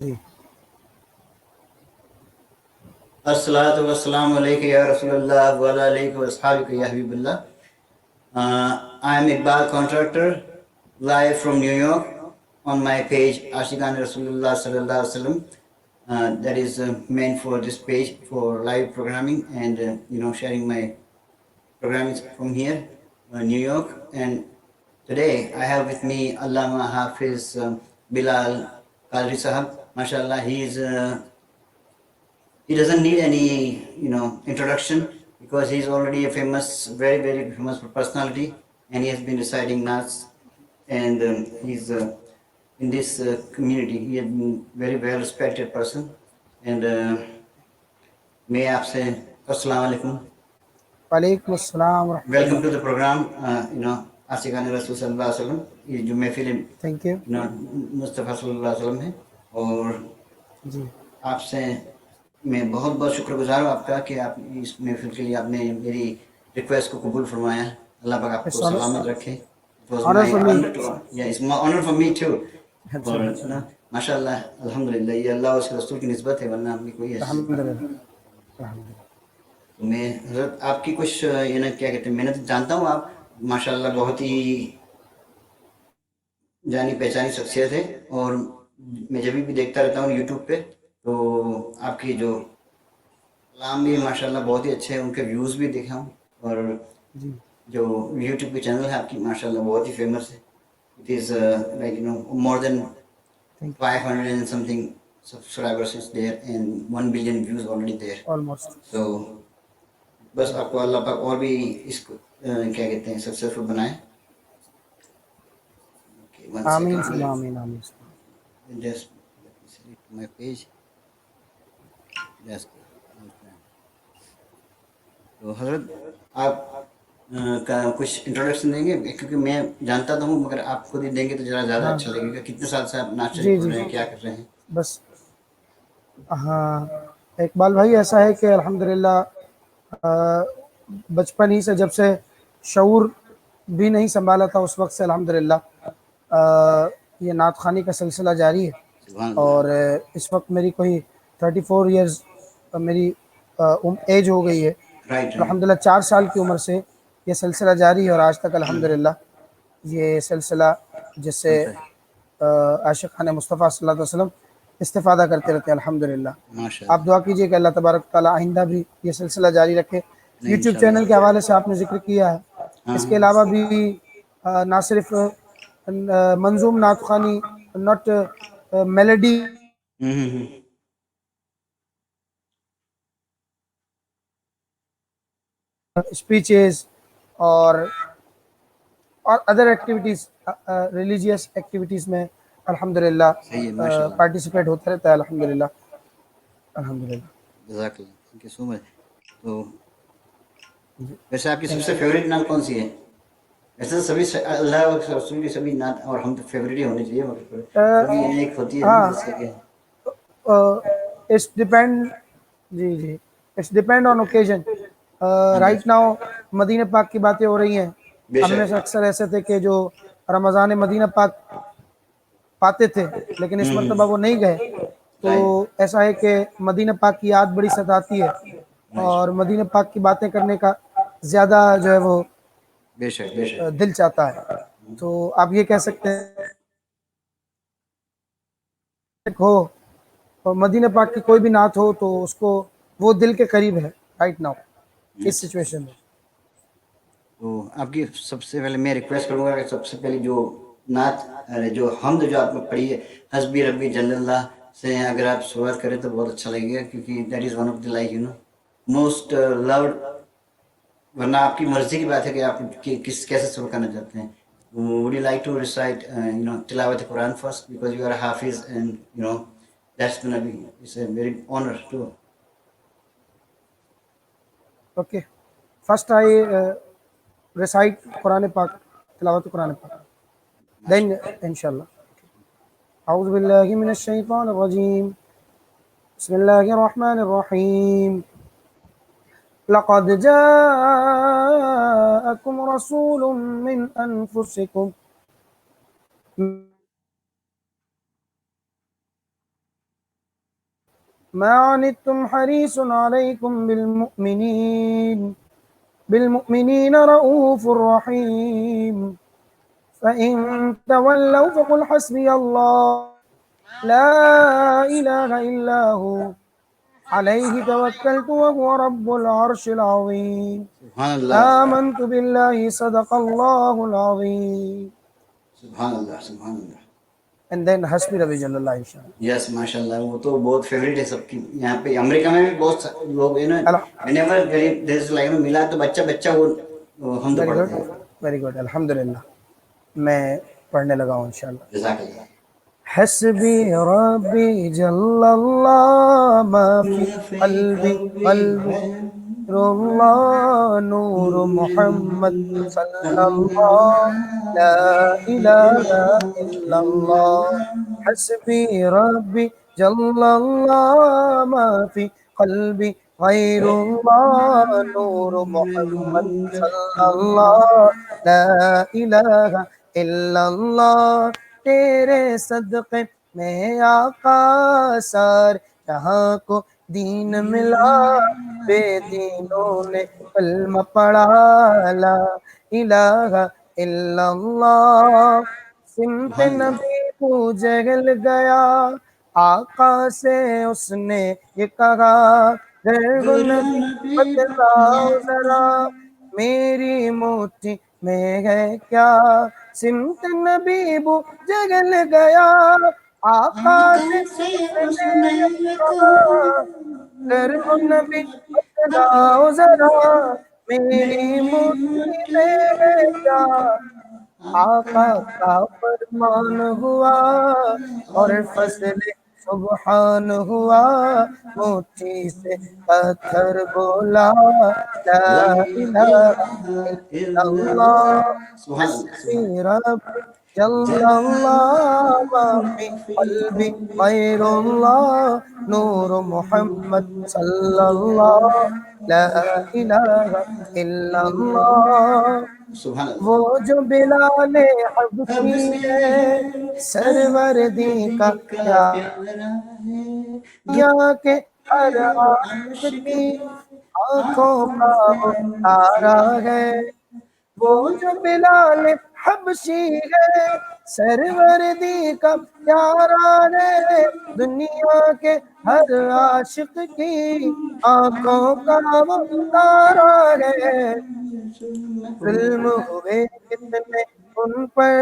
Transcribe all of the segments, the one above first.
جی الصلاۃ والسلام علیک یا رسول اللہ وعلی علیہ وصحابہ یا حبیب اللہ. I am Iqbal Contractor, live from New York on my page Ashikan Rasulullah Sallallahu Alaihi Wasallam. That is meant for this page for live programming and sharing my programming from here, New York. And today I have with me Allama Hafiz Bilal Qadri Sahab. MashaAllah, he doesn't need any introduction because he's already a famous, very very famous personality, and he has been reciting Nas, and he's in this community. He has been very well respected person, and may aapse assalamu alaikum. وعلیکم السلام ورحمۃ Welcome Allah. to the program. Ashikan Rasul Sallallahu Alaihi Wasallam. یہ جو محفل thank you. مصطفیٰ صلی اللہ علیہ وسلم ہے، اور جی آپ سے میں بہت بہت شکر گزار ہوں آپ کا کہ آپ اس محفل کے لیے آپ نے میری ریکویسٹ کو قبول فرمایا. اللہ پاک آپ کو سلامت رکھے. It was owner my for me. honor to, yeah, it's my honor for me too. اچھا اور اچھا. ماشاء اللہ الحمدللہ یہ اللہ اور اس کے رسول کی نسبت ہے، ورنہ آپ کی کوئی حیثیت الحمد نہیں. للہ الحمد للہ. تو میں حضرت آپ کی کچھ کیا کہتے ہیں، میں نے تو جانتا ہوں آپ ماشاء اللہ بہت ہی جانی پہچانی شخصیت ہے، اور میں جب بھی دیکھتا رہتا ہوں یوٹیوب پہ تو آپ کی جو کلام بھی ماشاء اللہ بہت ہی اچھے ہیں، ان کے ویوز بھی دیکھا ہوں، اور جی جو یوٹیوب پہ چینل ہے آپ کی ماشاء اللہ بہت ہی فیمس ہے. It is like more than thank 500 and something subscribers is there and 1 billion views already there. You almost. So بس آپ کو اللہ پاک اور بھی اس کو کیا کہتے ہیں سکسیسفل بنائے. Okay, one آمین second. ثم آمین آمین. Just let me select my page. That's good. Okay. تو حضرت آپ کا کچھ انٹروڈکشن دیں گے، کیونکہ میں جانتا تو ہوں مگر آپ خود ہی دیں گے تو ذرا زیادہ ہاں اچھا لگے گا. کتنے سال سے آپ نعت شریف جی پڑھ جی رہے ہیں، کیا کر رہے ہیں؟ بس. ہاں اقبال بھائی ایسا ہے کہ الحمدللہ بچپن ہی سے جب سے شعور بھی نہیں سنبھالا تھا اس وقت سے الحمدللہ یہ نعت خوانی کا سلسلہ جاری ہے. سبحان اللہ. اور اس وقت میری کوئی 34 ایئرز میری ایج ہو گئی ہے. Right right. الحمدللہ 4 سال کی عمر سے یہ سلسلہ جاری ہے، اور آج تک الحمدللہ یہ سلسلہ جس سے چلتا ہے عاشقان مصطفیٰ صلی اللہ علیہ وسلم استفادہ کرتے رہتے ہیں الحمدللہ. ماشاء آپ اللہ. دعا کیجئے کہ اللہ تبارک تعالیٰ آئندہ بھی یہ سلسلہ جاری رکھے. نہیں یوٹیوب چینل کے انشاءاللہ. حوالے سے آپ نے ذکر کیا ہے، ہاں اس کے ہاں. علاوہ بھی نہ صرف منظوم نعت خوانی، ناٹ میلڈی ہوں. اسپیچز اور ادر ایکٹیویٹیز ریلیجیس ایکٹیویٹیز میں الحمدللہ صحیح ہے ماشاء اللہ. پارٹیسپیٹ ہوتا رہتا ہے الحمدللہ الحمدللہ. جزاک اللہ. تھینک یو سو مچ. تو ویسے آپ کی سب سے فیوریٹ نعت کون سی ہے؟ ویسے تو سبھی اللہ اور رسول کی سبھی نعت اور ہم تو فیوریٹ ہی ہونی چاہیے، مگر سبھی ایک ہوتی ہے نا ہاں جیسے کہ اٹس ڈیپینڈ. جی جی اٹس ڈیپینڈ آن اوکیزن. ہاں رائٹ ناؤ مدینہ پاک کی باتیں ہو رہی ہیں. بے ہم میں شک. سے اکثر ایسے تھے کہ جو رمضان مدینہ پاک پاتے تھے لیکن اس مرتبہ وہ نہیں گئے، تو رائٹ. ایسا ہے کہ مدینہ پاک کی یاد بڑی ستاتی ہے، ماشاء اور اللہ. مدینہ پاک کی باتیں کرنے کا زیادہ جو ہے وہ بے شک بے شک. دل چاہتا ہے. تو آپ یہ کہہ سکتے ہیں ہو اور مدینہ پاک کی کوئی بھی نعت ہو تو اس کو وہ دل کے قریب ہے رائٹ ناؤ اس اچھا. سچویشن میں. تو آپ کی سب سے پہلے میں ریکویسٹ کروں گا کہ سب سے پہلی جو نعت جو حمد جو آپ نے پڑھی ہے حسبی ربی جل اللہ سے اگر آپ شروعات کریں تو بہت اچھا لگے گا، کیونکہ that is one of the like most loud. ورنہ آپ کی مرضی کی بات ہے کہ آپ کیسے شروع کرنا چاہتے ہیں. Would you like to recite تلاوت قرآن first, because you are a hafiz and that's gonna be, it's a very honor too. Okay first I recite Quran پاک، تلاوت قرآن پاک، دین انشاءاللہ. اعوذ باللہ من الشیطان الرجیم، بسم اللہ الرحمن الرحیم. لقد جاءكم رسول من انفسكم ما عنتم حريص عليكم بالمؤمنين رؤوف رحيم فإن تولوا فقل حسبي الله لا إله إلا هو عليه توكلت وهو رب العرش العظيم سبحان اللہ آمنت بالله صدق الله العظيم. سبحان اللہ سبحان اللہ. And then حسبي ربي جل اللہ انشاءاللہ. یس ماشاء اللہ، وہ تو بہت فیوریٹ ہے سب کی. یہاں پہ امریکہ میں بھی بہت لوگ ملا تو بچہ بچہ وہ ہم تو ویری پڑھتے گڈ ہیں. ویری گڈ الحمدللہ. میں پڑھنے لگا ہوں انشاءاللہ. جزاک اللہ. حسبي ربي جل الله ما في قلبي غير الله نور محمد صلى الله لا إله إلا الله. حسبي ربي جل الله ما في قلبي غير الله نور محمد صلى الله لا إله إلا الله. تیرے صدقے میں آقا سار جہاں کو دین ملا، بے دینوں نے کلمہ پڑھا لا الہ الا اللہ. سمت نبی کو جگل گیا، آقا سے اس نے یہ کہا گرگ نبی بتلاؤ ذرا میری مٹھی میں ہے کیا. سمت نبی بو جگل گیا، آقا سے اس نے یہ کہا گرگ نبی بتلاؤ ذرا میری مٹھی میں ہے کیا. آقا کا فرمان ہوا اور فضل سبحان ہوا، مٹھی سے پتھر بولا لا الہ الا اللہ. حسبی ربی جل اللہ ما فی قلبی غیر اللہ نور محمد صلی اللہ لا الہ الا اللہ. وہ جو بلال حبشی ہے سروردی کا پیارا ہے، یہاں کے ہر عاشق کی آنکھوں کا وہ تارا ہے. وہ جو بلال حبشی ہے سروردی کا پیارا ہے، دنیا کے ہر عاشق کی آنکھوں کا وہ تارا ہے. ظلم ہوئے کتنے ان پر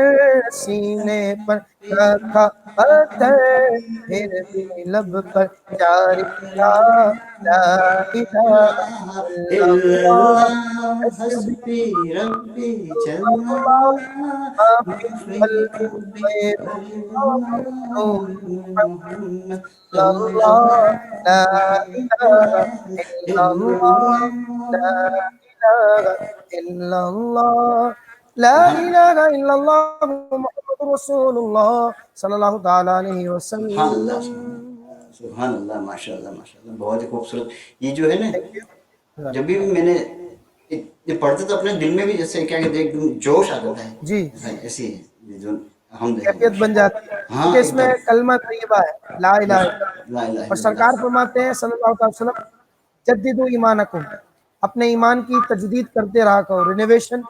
سینے پر رکھا پتھر، پھر بھی لب پر جاری تھا لا الہ الا اللہ. حسبی ربی اللہ ما فی قلبی غیر نور محمد صلی اللہ لا الہ الا اللہ لا الہ الا اللہ لا الہ الا اللہ محمد رسول اللہ صلی اللہ تعالیٰ علیہ سبحان اللہ وسلم. سبحان اللہ. ماشاء اللہ ماشاء اللہ، بہت ہی خوبصورت. یہ جو ہے نا، جب بھی میں نے یہ پڑھتے تو اپنے دل میں بھی جیسے کیا کہتے ہیں ایک دم جوش آ جاتا ہے. جی ایسی ہے جو الحمد کیفیت بن جاتی ہے کیونکہ اس میں کلمہ طیبہ ہے لا الہ الا اللہ. لا الہ اور الا سرکار فرماتے ہیں صلی اللہ علیہ وسلم جددوا ایمانکم، اپنے ایمان کی تجدید کرتے رہا کرو، رینویشن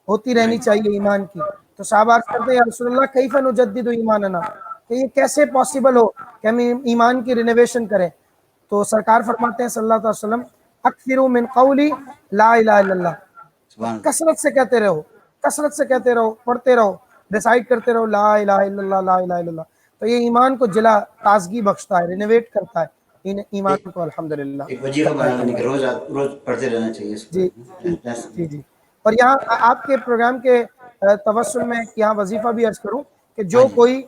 ہوتی رہنی چاہیے ایمان کی. تو صحابہ عرض کرتے ہیں یا رسول اللہ کیف نجدد ایماننا، کہ یہ کیسے پاسبل ہو کہ ہم ایمان کی رینویشن کریں. تو سرکار فرماتے ہیں صلی اللہ علیہ وسلم اکثروا من قولی لا الہ الا اللہ، سبحان اللہ. کثرت سے کہتے رہو، کثرت سے کہتے رہو، پڑھتے رہو، ڈیسائیڈ کرتے رہو لا الہ الا اللہ لا الہ الا اللہ. تو یہ ایمان کو جلا تازگی بخشتا ہے، رینویٹ کرتا ہے ایمان کو. الحمدللہ ایک وظیفہ بنا لینے کے روز روز پڑھتے رہنا چاہیے اس کو. جی جی جی. اور یہاں آپ کے پروگرام کے توسل میں یہاں وظیفہ بھی عرض کروں کہ جو کوئی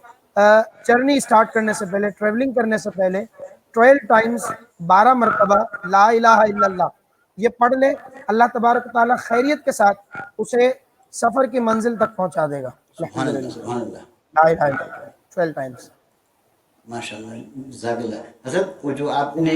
جرنی سٹارٹ کرنے سے پہلے، ٹریولنگ کرنے سے پہلے 12 ٹائمز 12 مرتبہ لا الہ الا اللہ یہ پڑھ لے، اللہ تبارک و تعالیٰ خیریت کے ساتھ اسے سفر کی منزل تک پہنچا دے گا. سبحان اللہ سبحان اللہ. لا الہ الا اللہ 12 ٹائمز. ماشاء اللہ جزاک اللہ. حضرت وہ جو آپ نے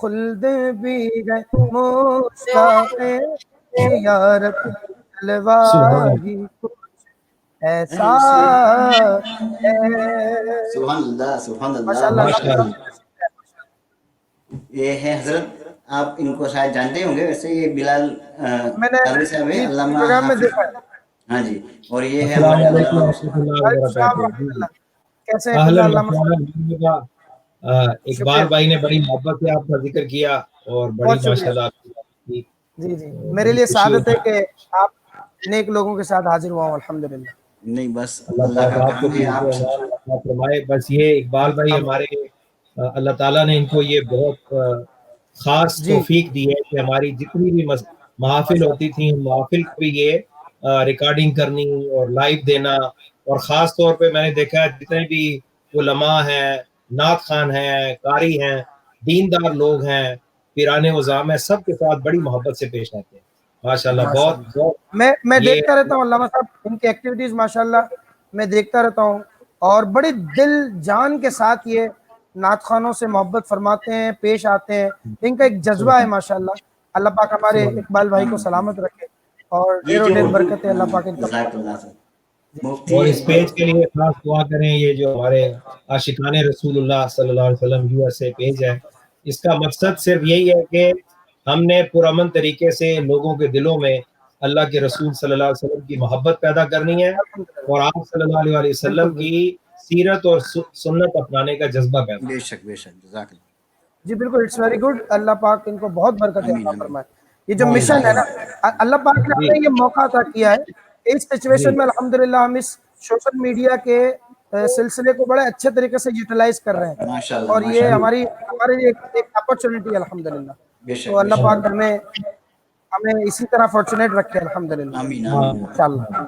خلد بھی ہے مشتاق زیارت جلوہ ہی کچھ ایسا ہے. سبحان اللہ سبحان ماشاء اللہ. اللہ. یہ ہے حضرت، آپ ان کو شاید جانتے ہوں گے، ویسے یہ بلال میں نے قادری صاحب ہے، جی علامہ پروگرام میں حافظ. دیکھا ہے. ہاں جی، اور یہ ہے السلام ہمارے علیکم علامہ. ورحمۃ اللہ وعلیکم السلام وبرکاتہ. ورحمۃ اللہ. کیسے ہیں اہلا فضا؟ و اللہ سہلا. شکریہ. اقبال بھائی نے بڑی محبت سے آپ کا ذکر کیا اور بڑی بہت شکریہ. ماشاءاللہ آپ کی بات کی. جی جی میرے بڑی لیے خوشی سعادت ہے ہوئی. کہ آپ نیک لوگوں کے ساتھ حاضر ہوا ہوں الحمدللہ. نہیں بس اللہ اللہ پاک کا آپ کو کرم بھی ہے. آپ عطا فرمائے. بس یہ اقبال بھائی ہمارے اللہ تعالیٰ نے ان کو یہ بہت خاص جی توفیق دی ہے کہ ہماری جتنی بھی محافل ماشاء ہوتی تھیں، محافل کو بھی یہ ریکارڈنگ کرنی اور لائیو دینا. اور خاص طور پہ میں نے دیکھا ہے جتنے بھی علماء ہیں، نعت خوان ہیں، قاری ہیں، دیندار لوگ ہیں، پیران وزام ہیں، سب کے ساتھ بڑی محبت سے پیش آتے ہیں. ماشاءاللہ ماشاء بہت اللہ. بہت میں یہ دیکھتا رہتا ہوں علامہ صاحب ان کی ایکٹیویٹیز ماشاءاللہ میں دیکھتا رہتا ہوں، اور بڑی دل جان کے ساتھ یہ نعت خوانوں سے محبت فرماتے ہیں، پیش آتے ہیں. ان کا ایک جذبہ ہے ماشاءاللہ. اللہ پاک ہمارے اقبال بھائی کو سلامت رکھے اور یہ ڈھیروں جو ڈھیر اردو برکتیں اللہ پاک ان کا. جزاک اللہ سے مفتی اور اس پیج کے لیے خاص دعا کریں. یہ جو ہمارے عاشقان رسول اللہ صلی اللہ علیہ وسلم یو ایس اے پیج ہے، اس کا مقصد صرف یہی ہے کہ ہم نے پرامن طریقے سے لوگوں کے دلوں میں اللہ کے رسول صلی اللہ علیہ وسلم کی محبت پیدا کرنی ہے اور آپ صلی اللہ علیہ بالکل وسلم بالکل. کی سیرت اور سنت اپنانے کا جذبہ پیدا. بے شک جزاک اللہ. جی بالکل اٹس ویری گڈ. اللہ پاک ان کو بہت برکت آمین عطا آمین. فرمائے. یہ جو مشن ہے نا اللہ پاک نے جی ہمیں یہ موقع عطا کیا ہے کہ اس جی سچویشن میں الحمدللہ ہم اس سوشل میڈیا کے سلسلے کو بڑے اچھے طریقے سے یوٹیلائز کر رہے ہیں، ماشاء اللہ اور ماشاء یہ اللہ. ہمارے لیے ایک اپرچونٹی ہے الحمدللہ. بے تو شک بے اللہ شک. پاک ہمیں اسی طرح فارچونیٹ رکھے الحمدللہ. آمین ہاں. آمین. انشاءاللہ.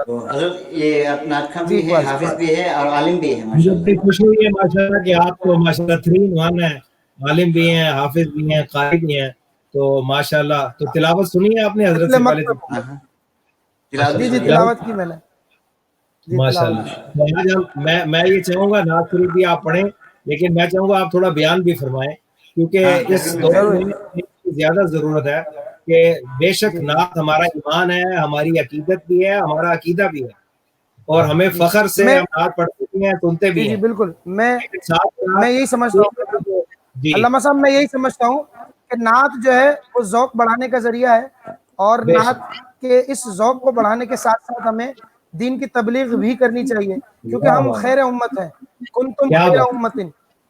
تو حضرت یہ آپ نعت جی بھی ہے، اقبال حافظ بھی ہے اور عالم بھی ہے مجھے ماشاء بڑی اللہ. خوشی ہوئی ہے ماشاءاللہ کہ آپ کو ماشاءاللہ 3 in 1 ہے. عالم بھی ہیں، حافظ بھی ہیں، قاری بھی ہیں. تو ماشاءاللہ. تو تلاوت سنی ہے آپ نے حضرت سے پہلے؟ تو ہاں ہاں، تلاوت بھی جی ماشاءاللہ جی سنی. تلاوت کی میں نے. جی تلاوت ماشاءاللہ. کی. تو آج میں یہ چاہوں گا نعت شریف بھی آپ پڑھیں، لیکن میں چاہوں گا آپ تھوڑا بیان بھی فرمائیں، ہاں کیونکہ اس انٹرویو میں دور پہلے. میں اس کی زیادہ ضرورت ہے کہ بے شک جی جی نعت ہمارا ایمان ہے، ہماری عقیدت بھی ہے، ہمارا عقیدہ بھی ہے، اور ہمیں جی فخر سے میں ہم نعت پڑھتے بھی ہیں، سنتے جی بھی جی ہیں. بالکل. لیکن ساتھ میں یہی سمجھتا ہوں ساتھ جی علامہ صاحب، میں یہی سمجھتا ہوں کہ نعت جو ہے وہ ذوق بڑھانے کا ذریعہ ہے، اور بے نعت شک. کے اس ذوق کو بڑھانے کے ساتھ ساتھ ہمیں دین کی تبلیغ بھی کرنی چاہیے، کیونکہ واہ ہم واہ، خیر امت ہیں. کنتم کیا خیر بات. امت،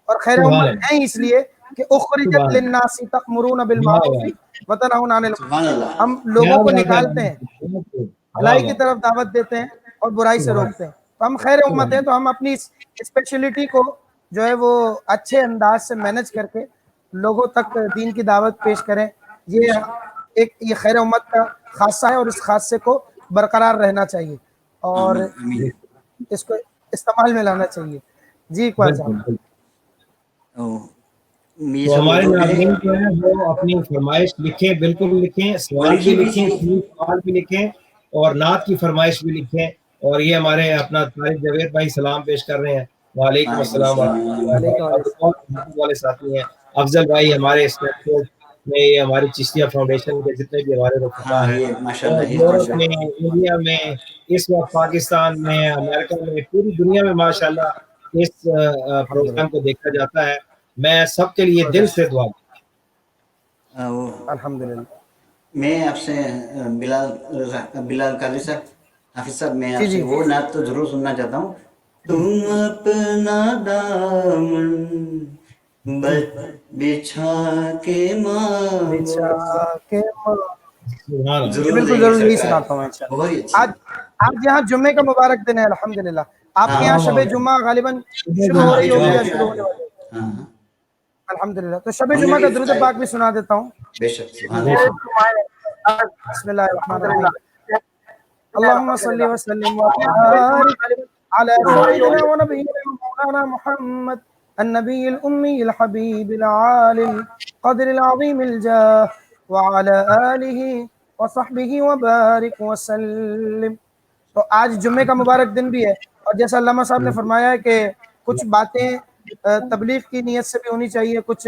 اور خیر سبحان امت اللہ، ہیں اس لیے کہ اخرجت سبحان اللہ، للناس تأمرون واہ بالمعروف واہ، وتنہون عن المنکر. سبحان اللہ. ہم کیا لوگوں کو بات ہے. نکالتے ہیں، واہ بھلائی کی واہ، طرف دعوت دیتے ہیں اور برائی سے سبحان روکتے ہیں. تو ہم خیر امت ہیں، سبحان تو ہم اپنی اسپیشلٹی کو جو ہے وہ اچھے انداز سے مینج کر کے لوگوں تک دین کی دعوت پیش کریں. بے یہ شک. یہ خیر امت کا خاصہ ہے، اور اس خاصے کو برقرار رہنا چاہیے اور آمین آمین. اس کو استعمال میں لانا چاہیے. جی اقبال بالکل صاحب. بالکل. یہ تو سب ہمارے اردو کے ناظرین جو ہیں وہ اپنی فرمائش لکھیں، بالکل لکھیں، وہ سوال بھی لکھی بھی لکھیں، تھی. صحیح سوال بھی لکھیں، اور نعت کی فرمائش بھی لکھیں. اور یہ ہمارے اپنا طارق جاوید بھائی سلام پیش کر رہے ہیں. وعلیکم وعلیکم السلام ورحمۃ اللہ السلام. علیکم وبرکاتہ. بہت محبت والے ساتھی ہیں. افضل بھائی ہمارے اسٹیٹ میں، یہ ہماری چشتیہ فاؤنڈیشن کے جتنے بھی ہمارے رفقا ہاں ہیں، یہ ماشاء اور اللہ یہ یورپ ماشاء میں، اللہ. انڈیا میں، اس وقت پاکستان میں، امریکہ میں، پوری دنیا میں ماشاءاللہ اس الحمدللہ پروگرام کو دیکھا جاتا ہے. میں سب کے لیے دل سے دعا. الحمدللہ. میں آپ سے بلال قادری صاحب، حافظ صاحب، میں جی آپ سے جی وہ نعت تو ضرور سننا چاہتا ہوں. تم اپنا دامن جی بچھا کے مانگو. بچھا کے سبحان اللہ. جی ضرور بالکل دیں گے ضرور یہی سرکار. سناتا ہوں انشاءاللہ. بہت ہی اچھی. آج آج یہاں جمعے کا مبارک دن ہے الحمدللہ. آپ کے ہاں یہاں واہ شب واہ، جمعہ غالباً شروع ہاں ہو ابھی رہی ہوگی جمعہ یا بھی شروع ہونے والی ہوگی. ہاں ہاں. الحمدللہ. تو شب ہم نے جمعہ بھی کا درود افتتاح. پاک بھی سنا دیتا ہوں. بے شک سبحان بے اللہ. شک. بسم اللہ الرحمن الرحیم. اللهم صل وسلم وبارك على سيدنا ونبينا ومولانا محمد النبي الأمي الحبيب العالي القدر العظيم الجاه وعلى آله وصحبه وبارك وسلم. تو آج جمعے کا مبارک دن بھی ہے، اور جیسا علامہ صاحب نے فرمایا ہے کہ کچھ باتیں تبلیغ کی نیت سے بھی ہونی چاہیے، کچھ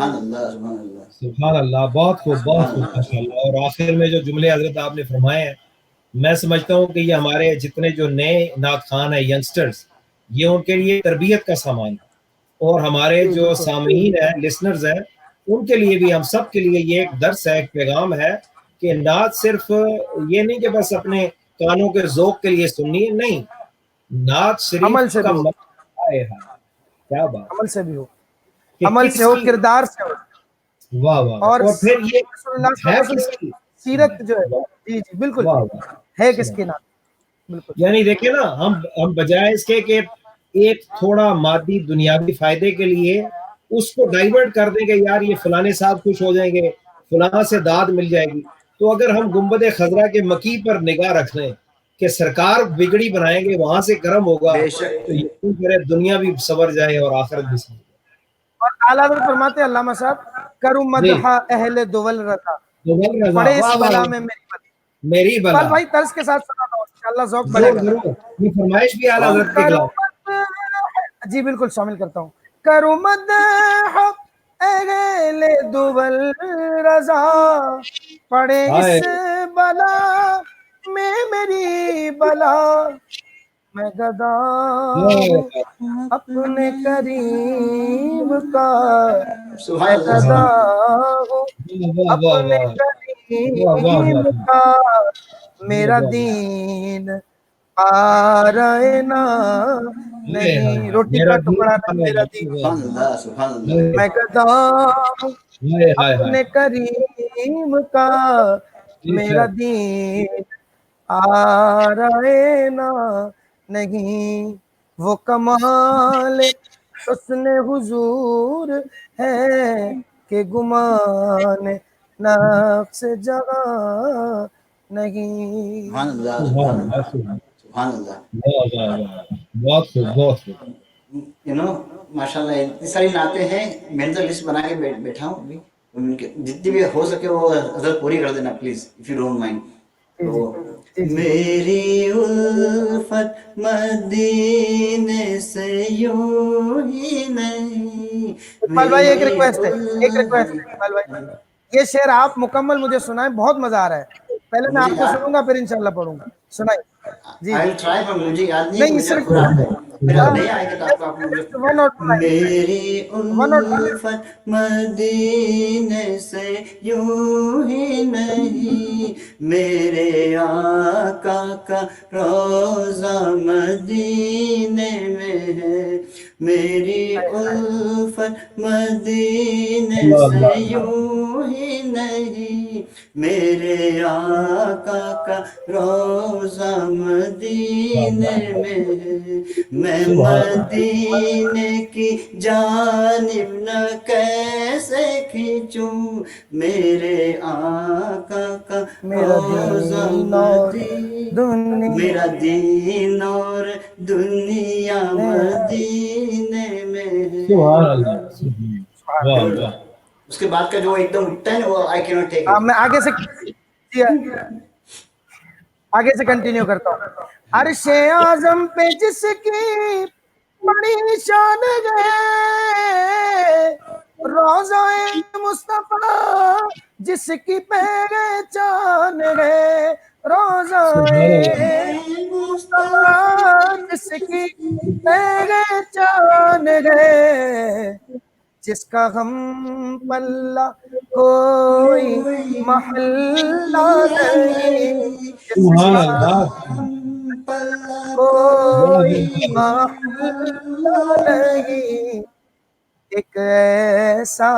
سبحان اللہ سبحان اللہ. سبحان اللہ. بہت خوب بہت خوب ماشاء اللہ. اور آخر میں جو جملے حضرت آپ نے فرمائے ہیں میں سمجھتا ہوں کہ یہ ہمارے جتنے جو نئے نعت خوان ہیں ینگسٹرز یہ ان کے لیے تربیت کا سامان ہے اور ہمارے جو سامعین ہیں لسنرز ہیں ان کے لیے بھی ہم سب کے لیے یہ ایک درس ہے ایک پیغام ہے کہ نعت صرف یہ نہیں کہ بس اپنے کانوں کے ذوق کے لیے سننی ہے نہیں نعت عمل شریف سے کا بھی ہو، مطلب ہے کیا بات عمل سے بھی ہو، کہ عمل کس سے ہو، کی کردار سے ہو، واہ واہ اور اور پھر یہ رسول اللہ صلی ہے اللہ علیہ کس وسلم کی کی سیرت جو ہے، جی جی بالکل واہ واہ ہے کس کے نام، بالکل یعنی دیکھیں نا ہم بجائے اس کے کہ ایک تھوڑا مادی دنیاوی فائدے کے لیے اس کو ڈائیورٹ کر دیں گے یار یہ فلانے صاحب خوش ہو جائیں گے فلاں سے داد مل جائے گی تو اگر ہم گنبد خضرا کے مکی پر نگاہ رکھ لیں کہ سرکار بگڑی بنائیں گے وہاں سے کرم ہوگا بے شک. تو یقین کرے دنیا بھی سنور جائے اور آخرت بھی سنور اور اعلیٰ حضرت فرماتے ہیں علامہ صاحب کرو جائے. مدح اہل دول رضا تو بل رضا پڑے اس واہ بلا واہ میں میری بلا میری اقبال بلا بھائی طرز کے ساتھ سناتا ہوں انشاءاللہ ذوق بڑھے ضرور گا. ضرور یہ فرمائش بھی اعلیٰ حضرت کے کرو خلاف جی بالکل شامل کرتا ہوں کرو مدح اہل دول رضا پڑے اس ہائے بلا میں میری بلا میں گدا ہوں اپنے کریم کا سبحان میں اللہ گدا سبحان اللہ. ہوں واہ واہ اپنے واہ واہ واہ کریم واہ کا واہ میرا واہ دین آ رہے نا نہیں روٹی کا میرا ٹکڑا نہیں میرا دین سبحان اللہ سبحان اللہ. میں گدا ہوں اپنے کریم کا میرا دین آ رہے نا نہیں وہ کمال حسن حضور ہے کہ گمان نفس جگہ نہیں. سبحان اللہ سبحان اللہ سبحان اللہ. بہت خوب بہت خوب ماشاء اللہ اتنی ساری نعتیں ہیں میں نے تو لسٹ بنا کے بیٹھا ہوں ابھی ان کے جتنی بھی ہو سکے وہ حضرت پوری کر دینا please if you don't mind. تو میری الفت مدینے سے یوں ہی نہیں. اقبال بھائی ایک ریکویسٹ ہے اقبال بھائی یہ شعر آپ مکمل مجھے سنائیں بہت مزہ آ رہا ہے پہلے میں آپ کو سنوں گا پھر انشاءاللہ پڑھوں گا سنائیں جی آئی ول ٹرائی پر مجھے یاد نہیں نہیں مجھے صرف پورا آتا ہے پھر اب نہیں آئے گا تو آپ کو آپ مجھے ون اور ٹو لائن میری ون اور ٹو الفت مدینے سے یوں ہی نہیں میرے آقا کا روضہ مدینے میں ہے میری الفت مدینے سے یوں ہی نہیں میرے آقا کا روضہ مدینے میں ہے میں مدینے کی جانب نہ کیسے کھینچوں میرے آقا کا میرا روضہ دین اور مدینے میرا دین اور دنیا مدینے میں ہے. سبحان اللہ واہ واہ اس کے بعد کا جو ایک دم اٹھتا ہے نا وہ آئی کینٹ ٹیک میں اٹ. آگے سے جی آگے سے کنٹینیو کرتا ہوں عرش اعظم پہ جس کی بڑی شان ہے روضہ مصطفیٰ جس کی پہچان ہے روضہ مصطفیٰ جس کی پہچان ہے جس کا غم پلہ کوئی محلہ نہیں جس سبحان کا اللہ کوئی محلہ نہیں ایک ایسا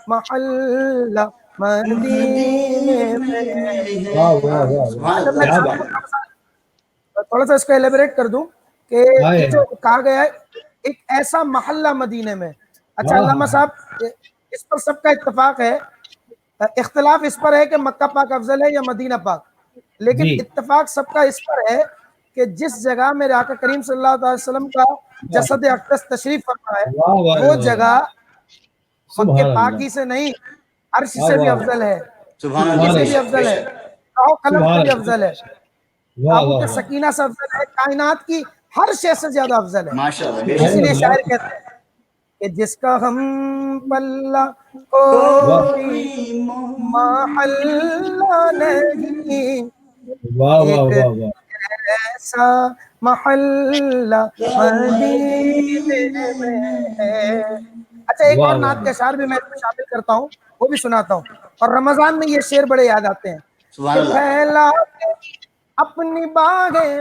محلہ مدینے میں واہ واہ واہ اچھا میں کیا بات تھوڑا سا اس کو ایلیبریٹ کر دوں کہ ہے یہ جو کہا گیا ہے ایک ایسا محلہ مدینے میں اچھا علامہ صاحب اس پر سب کا اتفاق ہے اختلاف اس پر ہے کہ مکہ پاک افضل ہے یا مدینہ پاک لیکن جی اتفاق سب کا اس پر ہے کہ جس جگہ میں آقا کریم صلی اللہ علیہ وسلم کا جسد اقدس تشریف فرما ہے واہ واہ وہ واہ جگہ مکہ سبحان پاکی اللہ سے نہیں عرش واہ سے بھی واہ افضل ہے سبحان کرسی اللہ سے بے بھی شک بے افضل ہے شک لاؤ قلم سے سبحان بھی اللہ افضل ہے واہ تابوت واہ واہ سکینہ سے افضل ہے کائنات کی ہر شے سے زیادہ افضل ہے ماشاء اللہ بے اسی شک لیے اللہ شاعر کہتے ہیں کہ جس کا ہم پلہ کوئی محلہ نہیں، واہ واہ ایک واہ واہ، ایسا محلہ مدینے میں ہے۔ اچھا ایک اور واہ نعت واہ، کے اشعار بھی میں اس میں شامل کرتا ہوں، وہ بھی سناتا ہوں، اور رمضان میں یہ شعر بڑے یاد آتے ہیں سبحان کہ اللہ، پھیلا کے اپنی باغیں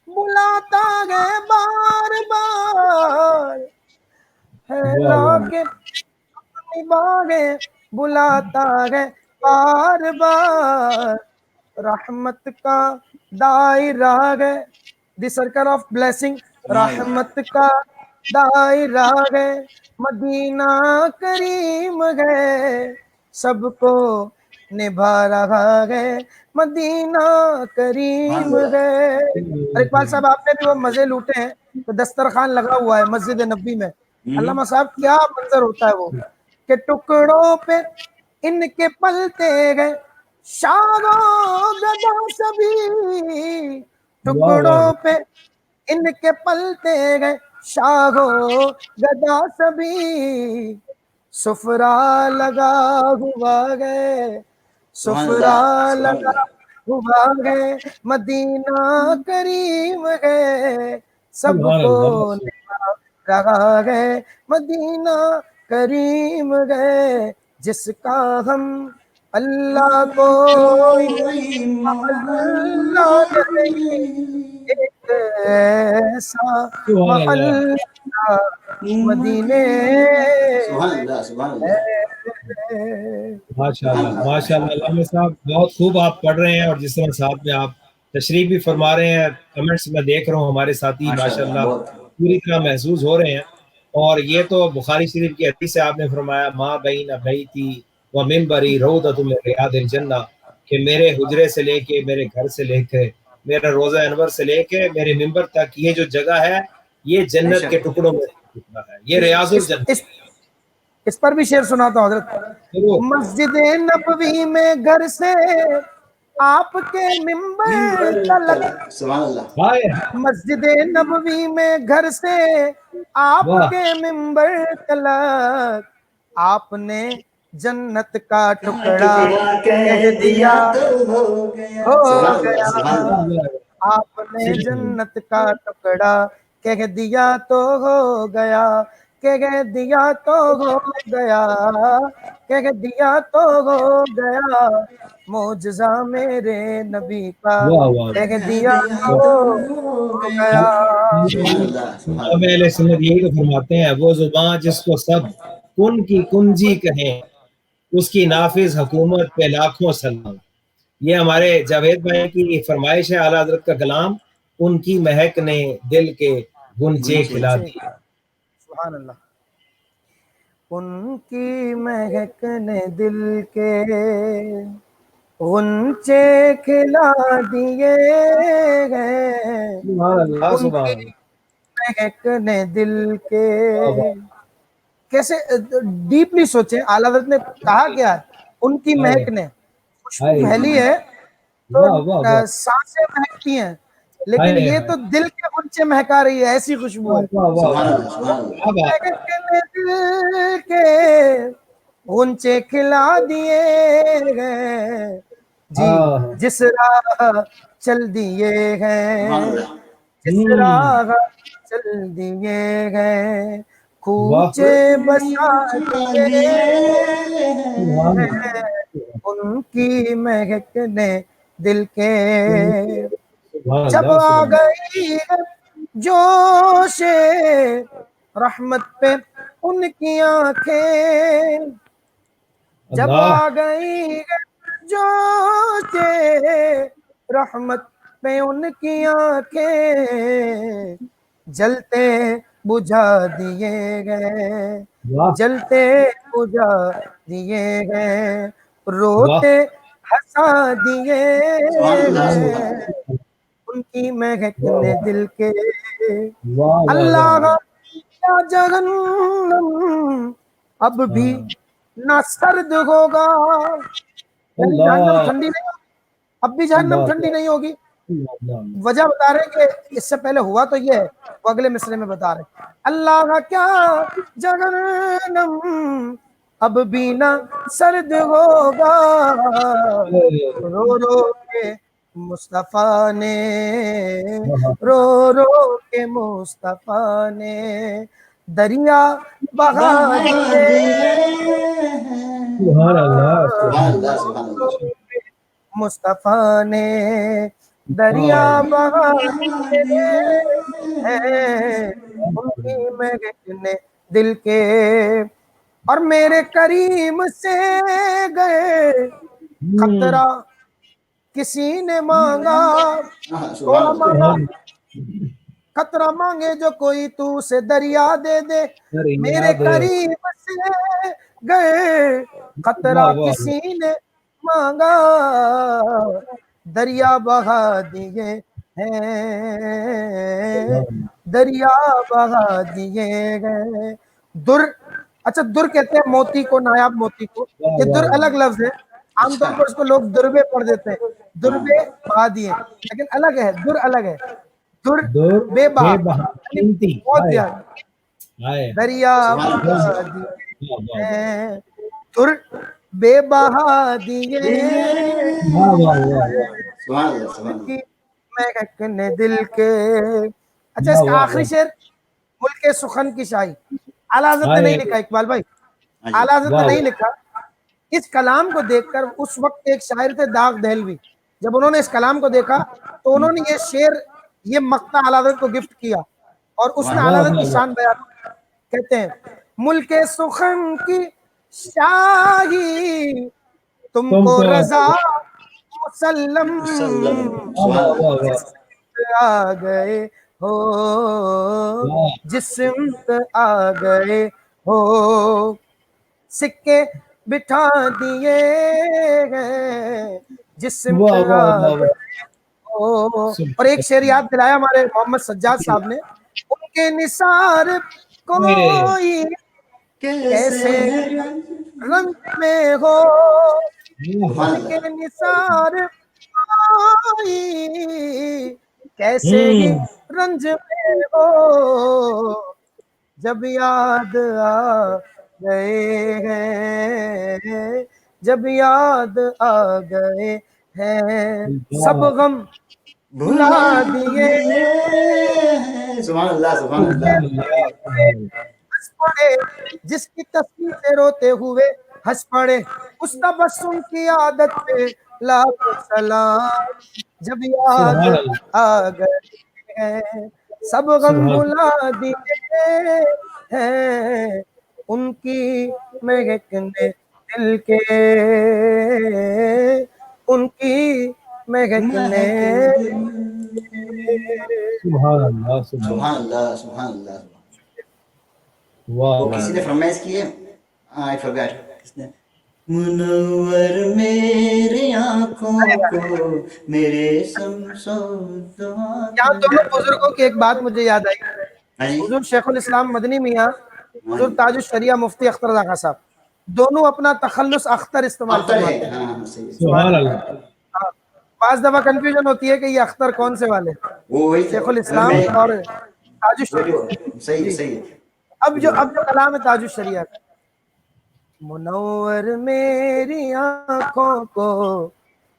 بلاتا ہے بار بار، واہ پھیلا واہ، کے اپنی باغیں بلاتا ہے بار بار، رحمت کا دائرہ ہے، دی سرکل آف بلیسنگ، سبحان اللہ، رحمت کا دائرہ ہے، مدینہ کریم ہے، سب کو نبھا رہا ہے، مدینہ سبحان کریم اللہ، ہے۔ اور اقبال صاحب آپ نے بھی وہ مزے لوٹے ہیں تو دسترخوان لگا ہوا ہے مسجد نبی میں، علامہ صاحب کیا منظر ہوتا ہے وہ کہ ٹکڑوں پہ ان کے پلتے گئے شاہ و گدا سبھی، واہ واہ، ٹکڑوں پہ ان کے پلتے گئے شاہ و گدا سبھی، سفرا لگا ہوا ہے، سبحان اللہ، سفرا سبحان لگا اللہ، ہوا ہے، مدینہ کریم ہے، سب سبحان کو اللہ، نبھا رہا ہے، مدینہ کریم ہے، جس کا ہم اللہ کوئی محلہ نہیں، ایک ایسا سبحان اللہ، محلہ مدینے سبحان میں اللہ، سبحان اللہ، ہے۔ ماشاء سبحان اللہ اللہ، ماشاء اللہ، علامہ صاحب بہت خوب آپ پڑھ رہے ہیں، اور جس طرح ساتھ میں آپ تشریح بھی فرما رہے ہیں، کمنٹس میں دیکھ رہا ہوں ہمارے ساتھی ماشاء ماشاء اللہ، اللہ بہت پوری طرح محسوس ہو رہے ہیں۔ اور یہ تو بخاری شریف کی حدیث سے آپ نے فرمایا ماں بین بیتی و منبری روضۃ من ریاض الجنہ، کہ میرے حجرے سے لے کے، میرے گھر سے لے کے، میرا روضہ انور سے لے کے میرے منبر تک، یہ جو جگہ ہے یہ بے جنت کے شک، ٹکڑوں میں سے ٹکڑا ہے، یہ ریاض اس الجنہ۔ اس اس پر بھی شعر سناتا ہوں حضرت۔ ضرور۔ مسجد نبوی میں گھر سے آپ کے ممبر منبر تلک، تلک، سبحان اللہ، ہائے، مسجد نبوی میں گھر سے آپ واہ، کے ممبر تلک، آپ نے جنت کا ٹکڑا ٹکڑا کہہ کہہ دیا دیا تو ہو گیا، ہو سبحان اللہ، گیا، سبحان اللہ، واہ واہ، آپ نے جنت کا ٹکڑا کہہ دیا تو ہو گیا، کہہ دیا تو ہو گیا، کہہ دیا تو ہو گیا، معجزہ میرے نبی کا واہ واہ، کہہ کہہ دیا دیا تو تو ہو ہو گیا، گیا۔ سبحان اللہ، سبحان امام اللہ، علیہ سنت یہی تو فرماتے ہیں، وہ زباں جس کو سب کن کی کنجی کہیں، اس کی نافذ حکومت پہ لاکھوں سلام۔ یہ ہمارے جاوید بھائی کی فرمائش ہے، اعلیٰ حضرت کا کلام، ان کی مہک نے دل کے گنچے گنچے، کھلا دیے۔ سبحان اللہ، ان کی مہک نے دل کے غنچے کھلا دیے ہیں، سبحان اللہ ان سبحان کی اللہ، مہک نے دل کے، واہ واہ، کیسے ڈیپلی سوچیں اعلیٰ حضرت نے کہا کیا ہے، ان کی ہائے مہک نے خوشبو ہائے، پھیلی ہے تو واہ واہ واہ، سانسیں مہکتی ہیں، لیکن ہائے یہ ہائے، تو دل کے غنچے مہکا رہی ہے، ایسی خوشبو واہ ہے۔ واہ واہ سبحان واہ، اللہ، سبحان اللہ، کیا بات ہے، مہک نے دل کے غنچے کھلا دیے ہیں، جی ہاں، جس راہ چل دیے سبحان ہیں، اللہ، جس راہ چل دیے ہیں، واہ، کوچے بسا دیے سبحان ہیں، اللہ، ان کی مہک نے دل کے، سبحان جب اللہ آ سبحان گئی ہے جوش رحمت پہ ان کی آنکھیں، جب اللہ، آ گئی ہے جوش رحمت پہ ان کی آنکھیں، جلتے بجھا دیے گئے، واہ جلتے بجھا دیے گئے، واہ، روتے ہنسا دیے سبحان اللہ، سبحان سبحان گئے، اللہ، ان کی مہک اللہ، نے واہ دل کے، واہ واہ واہ اللہ واہ، کا جہنم اب بھی ہاں، نہ سرد ہوگا، یعنی جہنم اللہ ٹھنڈی نہیں ہوگی، اب بھی جہنم اللہ ٹھنڈی نہیں ہوگی، وجہ بتا رہے ہیں کہ اس سے پہلے ہوا تو یہ ہے، وہ اگلے مصرے میں بتا رہے ہیں اللہ کا کیا جہنم اب بھی نہ سرد ہوگا، رو رو کے مصطفیٰ نے، رو رو کے مصطفیٰ نے دریا بہا دیے، سبحان اللہ سبحان اللہ سبحان اللہ مصطفیٰ نے دریا بہا دیے ہیں ان کی مہکنے دل کے، اور میرے کریم سے گئے خطرہ کسی نے مانگا، سبحان تھوڑا اللہ مانگا خطرہ مانگے جو کوئی تو سے دریا دے دے، میرے کریم سے گئے خطرہ کسی نے مانگا، دریا بہا دیے ہیں، دریا بہا دیے گئے۔ در، اچھا در کہتے ہیں موتی کو، نایاب موتی کو، یہ در الگ لفظ ہے، عام طور پر اس کو لوگ دربے پڑھ دیتے ہیں، دربے بہا دیے، لیکن الگ ہے، در الگ ہے، در بے بہا بہت زیادہ، دریا بہا دیے ہیں، در بے بہا دیے سبحان اللہ سبحان اللہ مہکنے دل کے۔ اچھا اس کا آخری شعر ملک سخن کی شاہی، اعلیٰ حضرت نے نہیں لکھا اقبال بھائی، اعلیٰ حضرت نے نہیں لکھا، اس کلام کو دیکھ کر اس وقت ایک شاعر تھے داغ دہلوی، جب انہوں نے اس کلام کو دیکھا تو انہوں نے یہ شعر، یہ مقطع اعلیٰ حضرت کو گفٹ کیا، اور اس میں اعلیٰ حضرت کی شان بیان کہتے ہیں ملک سخن کی شاہی تم کو رضا مسلم آ گئے ہو، جسمت آ گئے ہو، سکے بٹھا دیے ہیں، جسمت آ گئے ہو۔ اور ایک شعر یاد دلایا ہمارے محمد سجاد صاحب نے، ان کے نثار کوئی کیسے رنگ میں ہو، ان کے نثار کوئی کیسے ہی رنج میں ہو، جب یاد آ گئے ہیں، جب یاد آ گئے ہیں، سب غم بھلا دیے، سبحان اللہ سبحان اللہ ہنس پڑے جس کی تصویر سے روتے ہوئے ہنس پڑے، اس تبسم کی عادت پہ لاکھ سلام، جب یاد آ گئے ہیں، سب غم بھلا دیے ہیں، ان کی مہکنے دل کے، ان کی مہکنے سبحان اللہ سبحان اللہ سبحان اللہ واہ وہ کسی نے فرمائش کی ہے I forgot کس نے منور میری آنکھوں کو میرے شمسو دعا یہاں دونوں بزرگوں کی ایک بات مجھے یاد آئی، جی حضور شیخ الاسلام مدنی میاں، حضور تاج الشریعہ مفتی اختر رضا خان صاحب، دونوں اپنا تخلص اختر استعمال اختر ہے فرماتے ہیں۔ ہاں صحیح سبحان اللہ ہاں، بعض دفعہ کنفیوژن ہوتی ہے کہ یہ اختر کون سے والے، وہی شیخ الاسلام اور تاج الشریعہ۔ صحیح جی، صحیح اب جو کلام ہے تاج الشریعہ کا، منور میری آنکھوں کو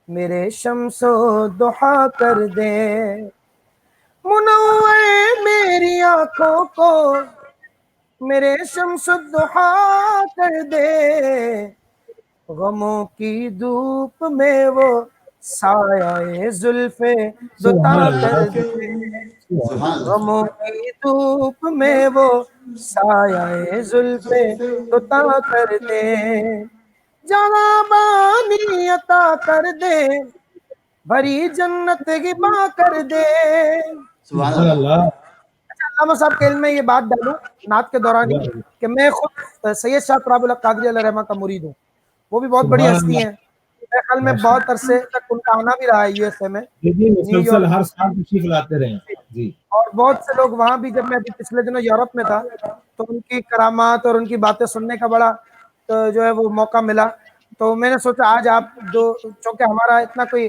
میرے شمس و ضحا کر دے، منور میری آنکھوں کو میرے شمس و ضحا کر دے، غموں کی دھوپ میں وہ سایہ زلف دوتا کر دے، سبحان اللہ غموں کی دھوپ میں وہ سایہ زلف دوتا کر دے، جہاں بانی عطا کر دے، بھری جنت غبا کر دے۔ سبحان اللہ علامہ صاحب کے علم میں یہ بات ڈالوں نعت کے دوران ہی کہ میں خود سید شاہ تراب الحق قادری علیہ رحمہ کا مرید ہوں، وہ بھی بہت بڑی سبحان ہستی اللہ ہیں، میرے خیال میں بہت عرصے تک ان کا آنا بھی رہا ہے یو ایس اے میں، جی نیو مسلسل یارک، ہر سال تشریف لاتے رہے جی اور بہت سے لوگ وہاں بھی، جب میں ابھی پچھلے دنوں یورپ میں تھا تو ان کی کرامات اور ان کی باتیں سننے کا بڑا جو ہے وہ موقع ملا، تو میں نے سوچا آج آپ دو، چونکہ ہمارا اتنا کوئی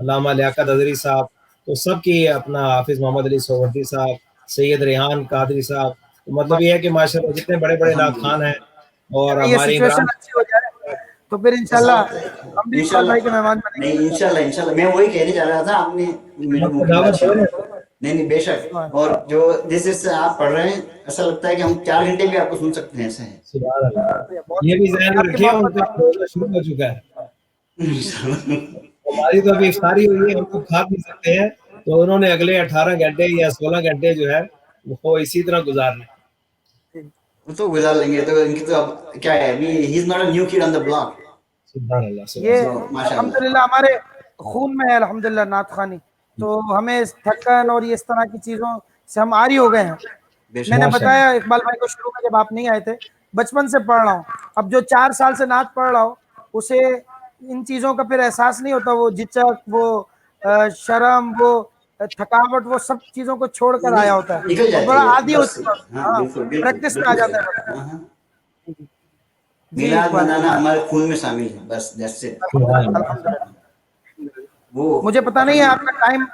علامہ لیاقت اظہری صاحب، تو سب کی اپنا حافظ محمد علی سہروردی صاحب، سید ریحان قادری صاحب، تو مطلب یہ ہے کہ ماشاءاللہ جتنے بڑے بڑے نعت خان ہیں، اور یہ ہمارے سچویشن عمران اچھی ہو جائے تو پھر انشاءاللہ ہم بھی اقبال بھائی کے مہمان بنیں گے. نہیں انشاءاللہ میں وہی کہنے جا رہا تھا، آپ نے میری آپ کو منہ کی بات دعوت چھین دے لی. رہے ہیں. نہیں بے شک. اور جو جس سے آپ پڑھ رہے ہیں ایسا لگتا ہے کہ ہم 4 گھنٹے بھی آپ کو سن سکتے ہیں، ایسا ہے. سبحان اللہ. بہت یہ بھی ذہن میں آپ کی رکھیے، ان کا محبت. روزہ شروع ہو چکا ہے. ہماری تو ابھی افطاری ہوئی ہے، ہم تو کھا پی سکتے ہیں، تو انہوں نے اگلے 18 گھنٹے یا 16 گھنٹے جو ہے وہ اسی طرح گزارنے. وہ تو گزار لیں گے. تو ان کی تو اب کیا ہے، ابھی he is not a new kid on the block. سبحان اللہ سبحان یہ اللہ. ماشاء اللہ. الحمدللہ ہمارے خون میں ہے الحمدللہ نعت خوانی، تو ہمیں تھکن اور اس طرح کی چیزوں سے ہم عاری ہو گئے ہیں. بے میں نے شک. ماشاء بتایا اقبال بھائی کو شروع میں جب آپ نہیں آئے تھے، بچپن سے پڑھ رہا ہوں. اب جو 4 سال سے نعت پڑھ رہا ہو اسے ان چیزوں کا پھر احساس نہیں ہوتا، وہ جھجک، وہ شرم، وہ تھکاوٹ، وہ سب چیزوں کو چھوڑ کر آیا ہوتا ہے نکل اور بڑا جاتی ہے عادی ہو بس. چکا ہوتا ہے. ہاں ہاں، بالکل بالکل پریکٹس میں آ بالکل جاتا صحیح. ہے. ہاں ہاں. جی میلاد اقبال منانا بھائی، ہمارے خون میں شامل ہے، بس دیٹس اٹ. سبحان الحمدللہ اللہ. الحمدللہ. وہ مجھے پتا نہیں ہے آپ کا ٹائم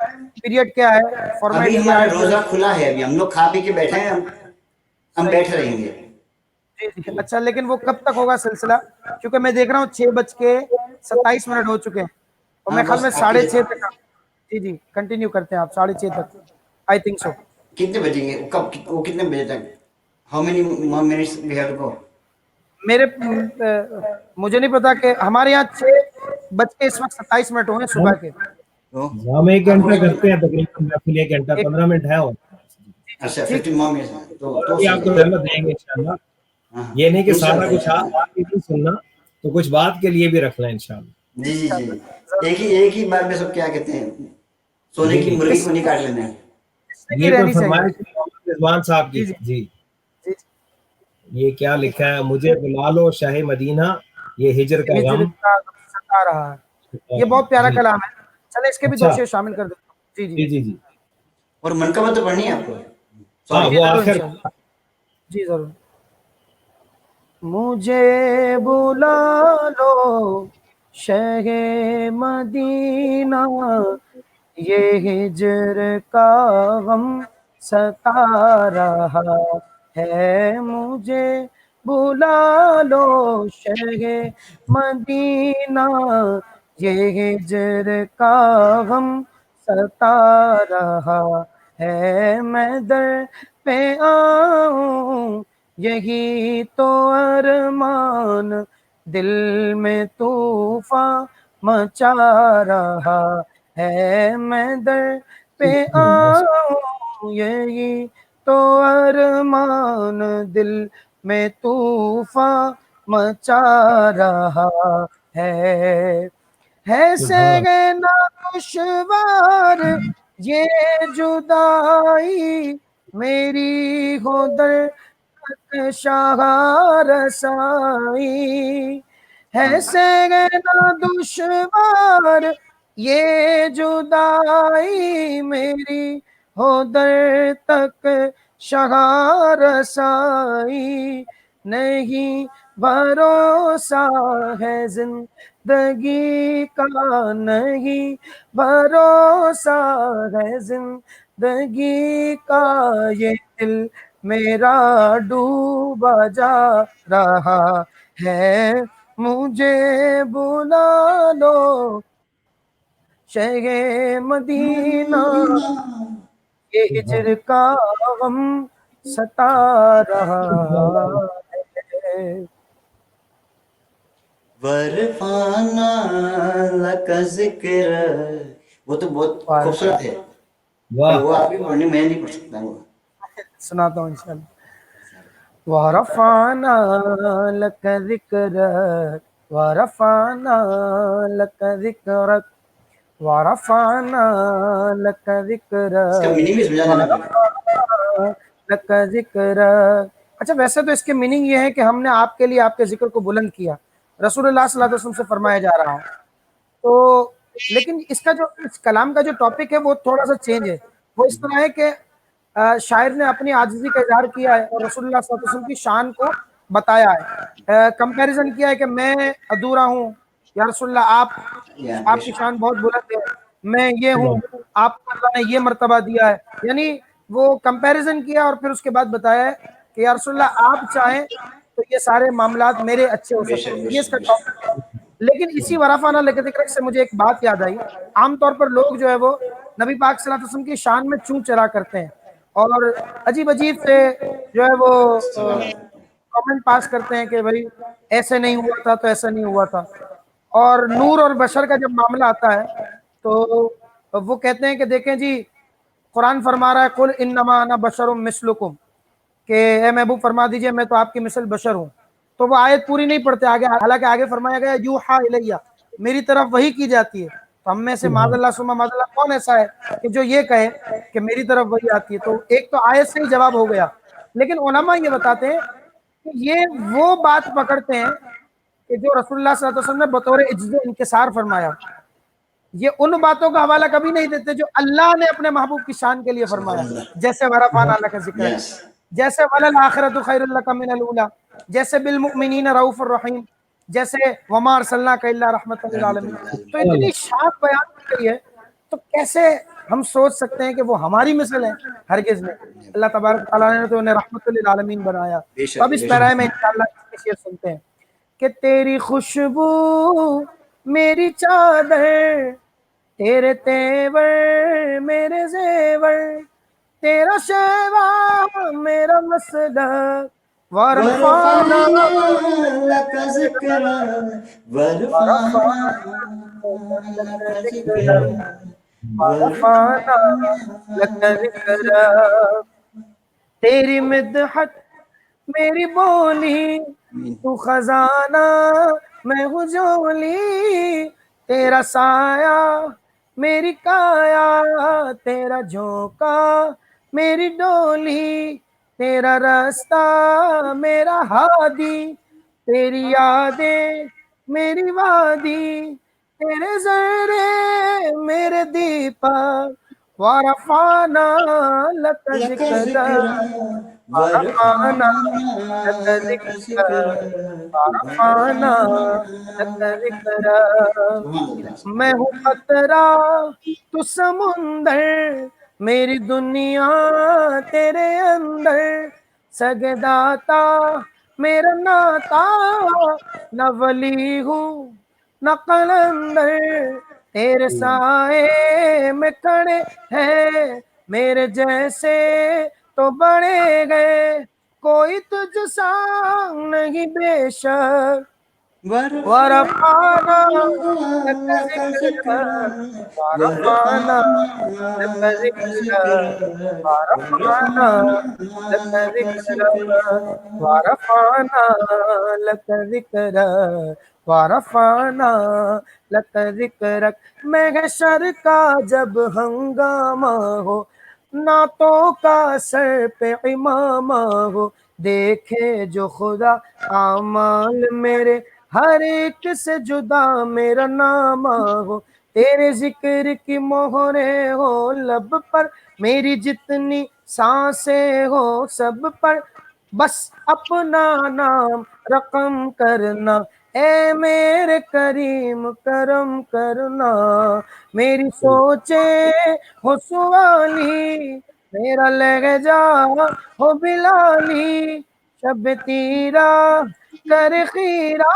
پیریڈ کیا ہے، ابھی فارمیٹ کیا ہمارا ہے جو. روزہ کھلا ہے، ابھی ہم لوگ کھا پی کے بیٹھے ہیں. ہم صحیح. بیٹھے رہیں گے. جی جی اچھا، لیکن وہ کب تک ہوگا سلسلہ؟ کیونکہ میں دیکھ رہا ہوں 6:27 ہو چکے ہیں، اور ہاں میں خیال بس میں آپ کی 6:30 تک. جی جی کنٹینیو کرتے ہیں آپ 6:30 تک، آئی تھنک سو. کتنے بجیں گے؟ کب وہ کتنے بجے تک؟ How many minutes we have to go? میرے مجھے نہیں پتا کہ ہمارے یہاں 6 اس وقت 27 ہوئے ہم صبح کے. ہم 1 گھنٹہ کرتے ہیں تقریباً، محفل 1 گھنٹہ ایک 15 منٹ ہے. اور اچھا ٹھیک. 15 منٹس ہیں اور تو ابھی آپ صحیح کو ہے. رحمت دیں گے انشاءاللہ. ہاں ہاں یہ نہیں کہ سارا انشاءاللہ کچھ آپ انشاءاللہ. کی بھی سننا، تو کچھ بات کے لیے بھی رکھنا انشاءاللہ. جی جی جی. ضرور. ایک ہی بار میں سب کیا کہتے ہیں، سونے جی کی جی مرغی اس کو نہیں کاٹ لینا ہے. زندگی یہ کوئی رہنی چاہیے. فرمائش ہے محمد رضوان صاحب کی. جی جی جی جی یہ کیا لکھا ہے؟ مجھے بلا لو شاہ مدینہ، یہ ہجر کا ہجر غم. کا ستا رہا ہے. یہ بہت پیارا جی کلام ہے. چلے اس کے بھی 2 اچھا. شعر شامل کر دیتا ہوں. جی جی جی جی جی. اور منقبت تو پڑھنی ہے آپ کو. ہاں سوری. جی وہ ضرور آخر. انشاءاللہ. جی ضرور. مجھے بلا لو شہ مدینہ، یہ ہجر کا غم ستا رہا ہے. مجھے بلا لو شہ مدینہ، یہ ہجر کا غم ستا رہا ہے. میں در پہ آؤں یہی تو ارمان، دل میں طوفان مچا رہا ہے. میں در پہ آؤں یہی تو ارمان، دل میں طوفان مچا رہا ہے. سہنا دشوار یہ جدائی، میری ہو در تک شاہ رسائی. ہے سہنا دشوار یہ جدائی، میری ہو در تک شاہ رسائی. نہیں بھروسہ ہے زندگی کا، نہیں بھروسہ ہے زندگی کا، یہ دل میرا ڈوبا جا رہا ہے. مجھے بلا لو شہ مدینہ، یہ ہجر کا غم ستا رہا ہے. ورفانا لک ذکر، وہ تو بہت خوبصورت ہے، پر واہ. وہ آپ بھی پڑھنے، میں نہیں پڑھ سکتا وہ. سناتا ہوں انشاءاللہ. وَرَفَعْنَا لَكَ ذِكْرَكَ وَرَفَعْنَا لَكَ ذِكْرَكَ وَرَفَعْنَا لَكَ اس کا ذِكْرَكَ میننگ بھی سمجھا دینا پھر. وَرَفَعْنَا لَكَ ذِكْرَكَ. اچھا ویسے تو اس کے میننگ یہ ہے کہ ہم نے آپ کے لیے آپ کے ذکر کو بلند کیا، رسول اللہ صلی اللہ علیہ وسلم سے فرمایا جا رہا ہے. تو لیکن اس کا جو اس کلام کا جو ٹاپک ہے وہ تھوڑا سا چینج ہے. وہ اس طرح ہے کہ شاعر نے اپنی عاجزی کا اظہار کیا ہے اور رسول اللہ صلی اللہ علیہ وسلم کی شان کو بتایا ہے. کمپیریزن کیا ہے کہ میں ادھورا ہوں یا رسول اللہ، یا بے آپ کی شک. شان بہت بلند ہے، میں یہ ہوں، آپ کو اللہ نے یہ مرتبہ دیا ہے. یعنی وہ کمپیریزن کیا اور پھر اس کے بعد بتایا ہے کہ یا رسول اللہ آپ چاہیں تو یہ سارے معاملات میرے اچھے ہو بے سکتے شک ہیں. بے یہ اس شک کا بے شک. ٹاپک ہے. لیکن اسی ورفانہ لذکرک سے مجھے ایک بات یاد آئی. عام طور پر لوگ جو ہے وہ نبی پاک صلی اللہ علیہ وسلم کی شان میں چوں چرا کرتے ہیں اور عجیب عجیب سے جو ہے وہ کامنٹ پاس کرتے ہیں کہ بھائی ایسے نہیں ہوا تھا تو ایسا نہیں ہوا تھا. اور نور اور بشر کا جب معاملہ آتا ہے تو وہ کہتے ہیں کہ دیکھیں جی قرآن فرما رہا ہے قل انما انا بشر مثلکم، کہ اے محبوب فرما دیجئے میں تو آپ کی مثل بشر ہوں. تو وہ آیت پوری نہیں پڑھتے آگے، حالانکہ آگے فرمایا گیا یوحا الیہ، میری طرف وحی کی جاتی ہے. تو ہم میں سے معاذ اللہ ثم معاذ اللہ کون ایسا ہے کہ جو یہ کہے کہ میری طرف وحی آتی ہے؟ تو ایک تو آیت سے ہی جواب ہو گیا. لیکن علماء یہ بتاتے ہیں کہ یہ وہ بات پکڑتے ہیں کہ جو رسول اللہ صلی اللہ علیہ وسلم نے بطور عجز و انکسار فرمایا. یہ ان باتوں کا حوالہ کبھی نہیں دیتے جو اللہ نے اپنے محبوب کی شان کے لیے فرمایا، سبحان اللہ. جیسے ورفعنا لک ذکرک، Yes. جیسے وللآخرۃ خیر لک من الاولی، جیسے بالمؤمنین رؤوف الرحیم، جیسے وما ارسلناک الا رحمۃ رحمۃ للعالمین. اللہ. تو اتنی شان بیان کی گئی ہے تو کیسے ہم سوچ سکتے ہیں کہ وہ ہماری مثل ہے؟ ہرگز نہیں. اللہ تبارک تعالیٰ نے تو انہیں رحمۃ للعالمین بنایا. بے تو اب شک اس بے پیرے شک. میں انشاءاللہ اس کی شعر سنتے ہیں کہ تیری خوشبو میری چادر، تیرے تیور میرے زیور، تیرا شیوا میرا مسلک، ورفعنا ورفعنا لك ذکرا ورفعنا لك ذکرا ورفعنا لک ورفعنا لك ذکرا. ذکرک. تیری مدحت میری بولی، آمین. تو خزانہ میں ہوں جولی، تیرا سایہ میری کایا، تیرا جھونکا میری ڈولی، تیرا راستہ میرا ہادی، تیری یادیں میری وادی، تیرے زہرے میرے دیپک، ورفعنا لک لك ذکرک، ذکرا ورفعنا لک ورفعنا لك ذکرا ذکرک، ورفعنا لک ذکرک. سبحان اللہ سبحان میں ہوں قطرہ تو سمندر، میری دنیا تیرے اندر، سجداتا میرا ناتا، نہ ولی ہوں نہ قلندر، تیرے سائے میں کھڑے ہیں میرے جیسے تو بڑے گئے، کوئی تجھ سا نہیں بے شک، ورفعنا لک لك ذکرا ذکرک، ورفعنا ورفعنا لک لك ذکرک، ذکرا ورفعنا لک ورفعنا لك ذکرک، ذکرا. ورفعنا لک ذکرک، ورفعنا لک ذکرک. محشر کا جب ہنگامہ ہو، نعتوں کا سر پہ امامہ ہو، دیکھے جو خدا اعمال میرے، ہر ایک سے جدا میرا نام ہو، تیرے ذکر کی مہریں ہو لب پر، میری جتنی سانسیں ہو سب پر، بس اپنا نام رقم کرنا، اے میرے کریم کرم کرنا، میری سوچیں ہو سوالی، میرا لہجہ ہو بلالی، شب تیرا کر خیرہ،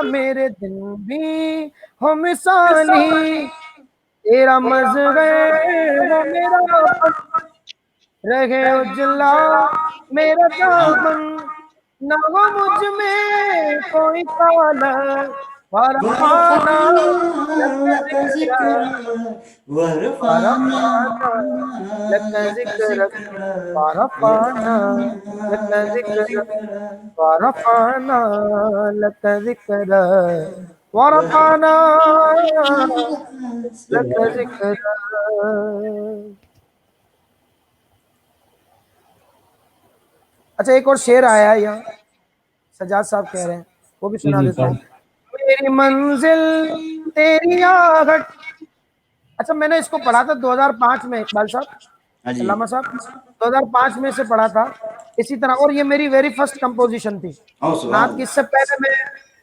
میرے دن بھی ہو مثالی، تیرا مظہر ہو میرا فن، رہے اجلا میرا دامن، نہ ہو مجھ میں کوئی کالا، ورفعنا لک ورفعنا لك ذکرک، ذکرا ورفعنا ورفعنا لک لك ذکرک، ذکرا ورفعنا لک ورفعنا لك ذکرک، ذکرا ورفعنا لک ذکرک، ورفعنا لک ذکرک. اچھا ایک اور شعر آیا ہے یہاں، سجاد صاحب کہہ رہے ہیں، وہ بھی سنا دیتا ہوں. میری منزل تیری آہٹ. اچھا میں نے اس کو پڑھا تھا 2005 میں، اقبال صاحب، ہاں جی. علامہ صاحب 2005 میں سے پڑھا تھا اسی طرح، اور یہ میری ویری فرسٹ کمپوزیشن تھی او سبحان نعت کی. اللہ. اس سے پہلے میں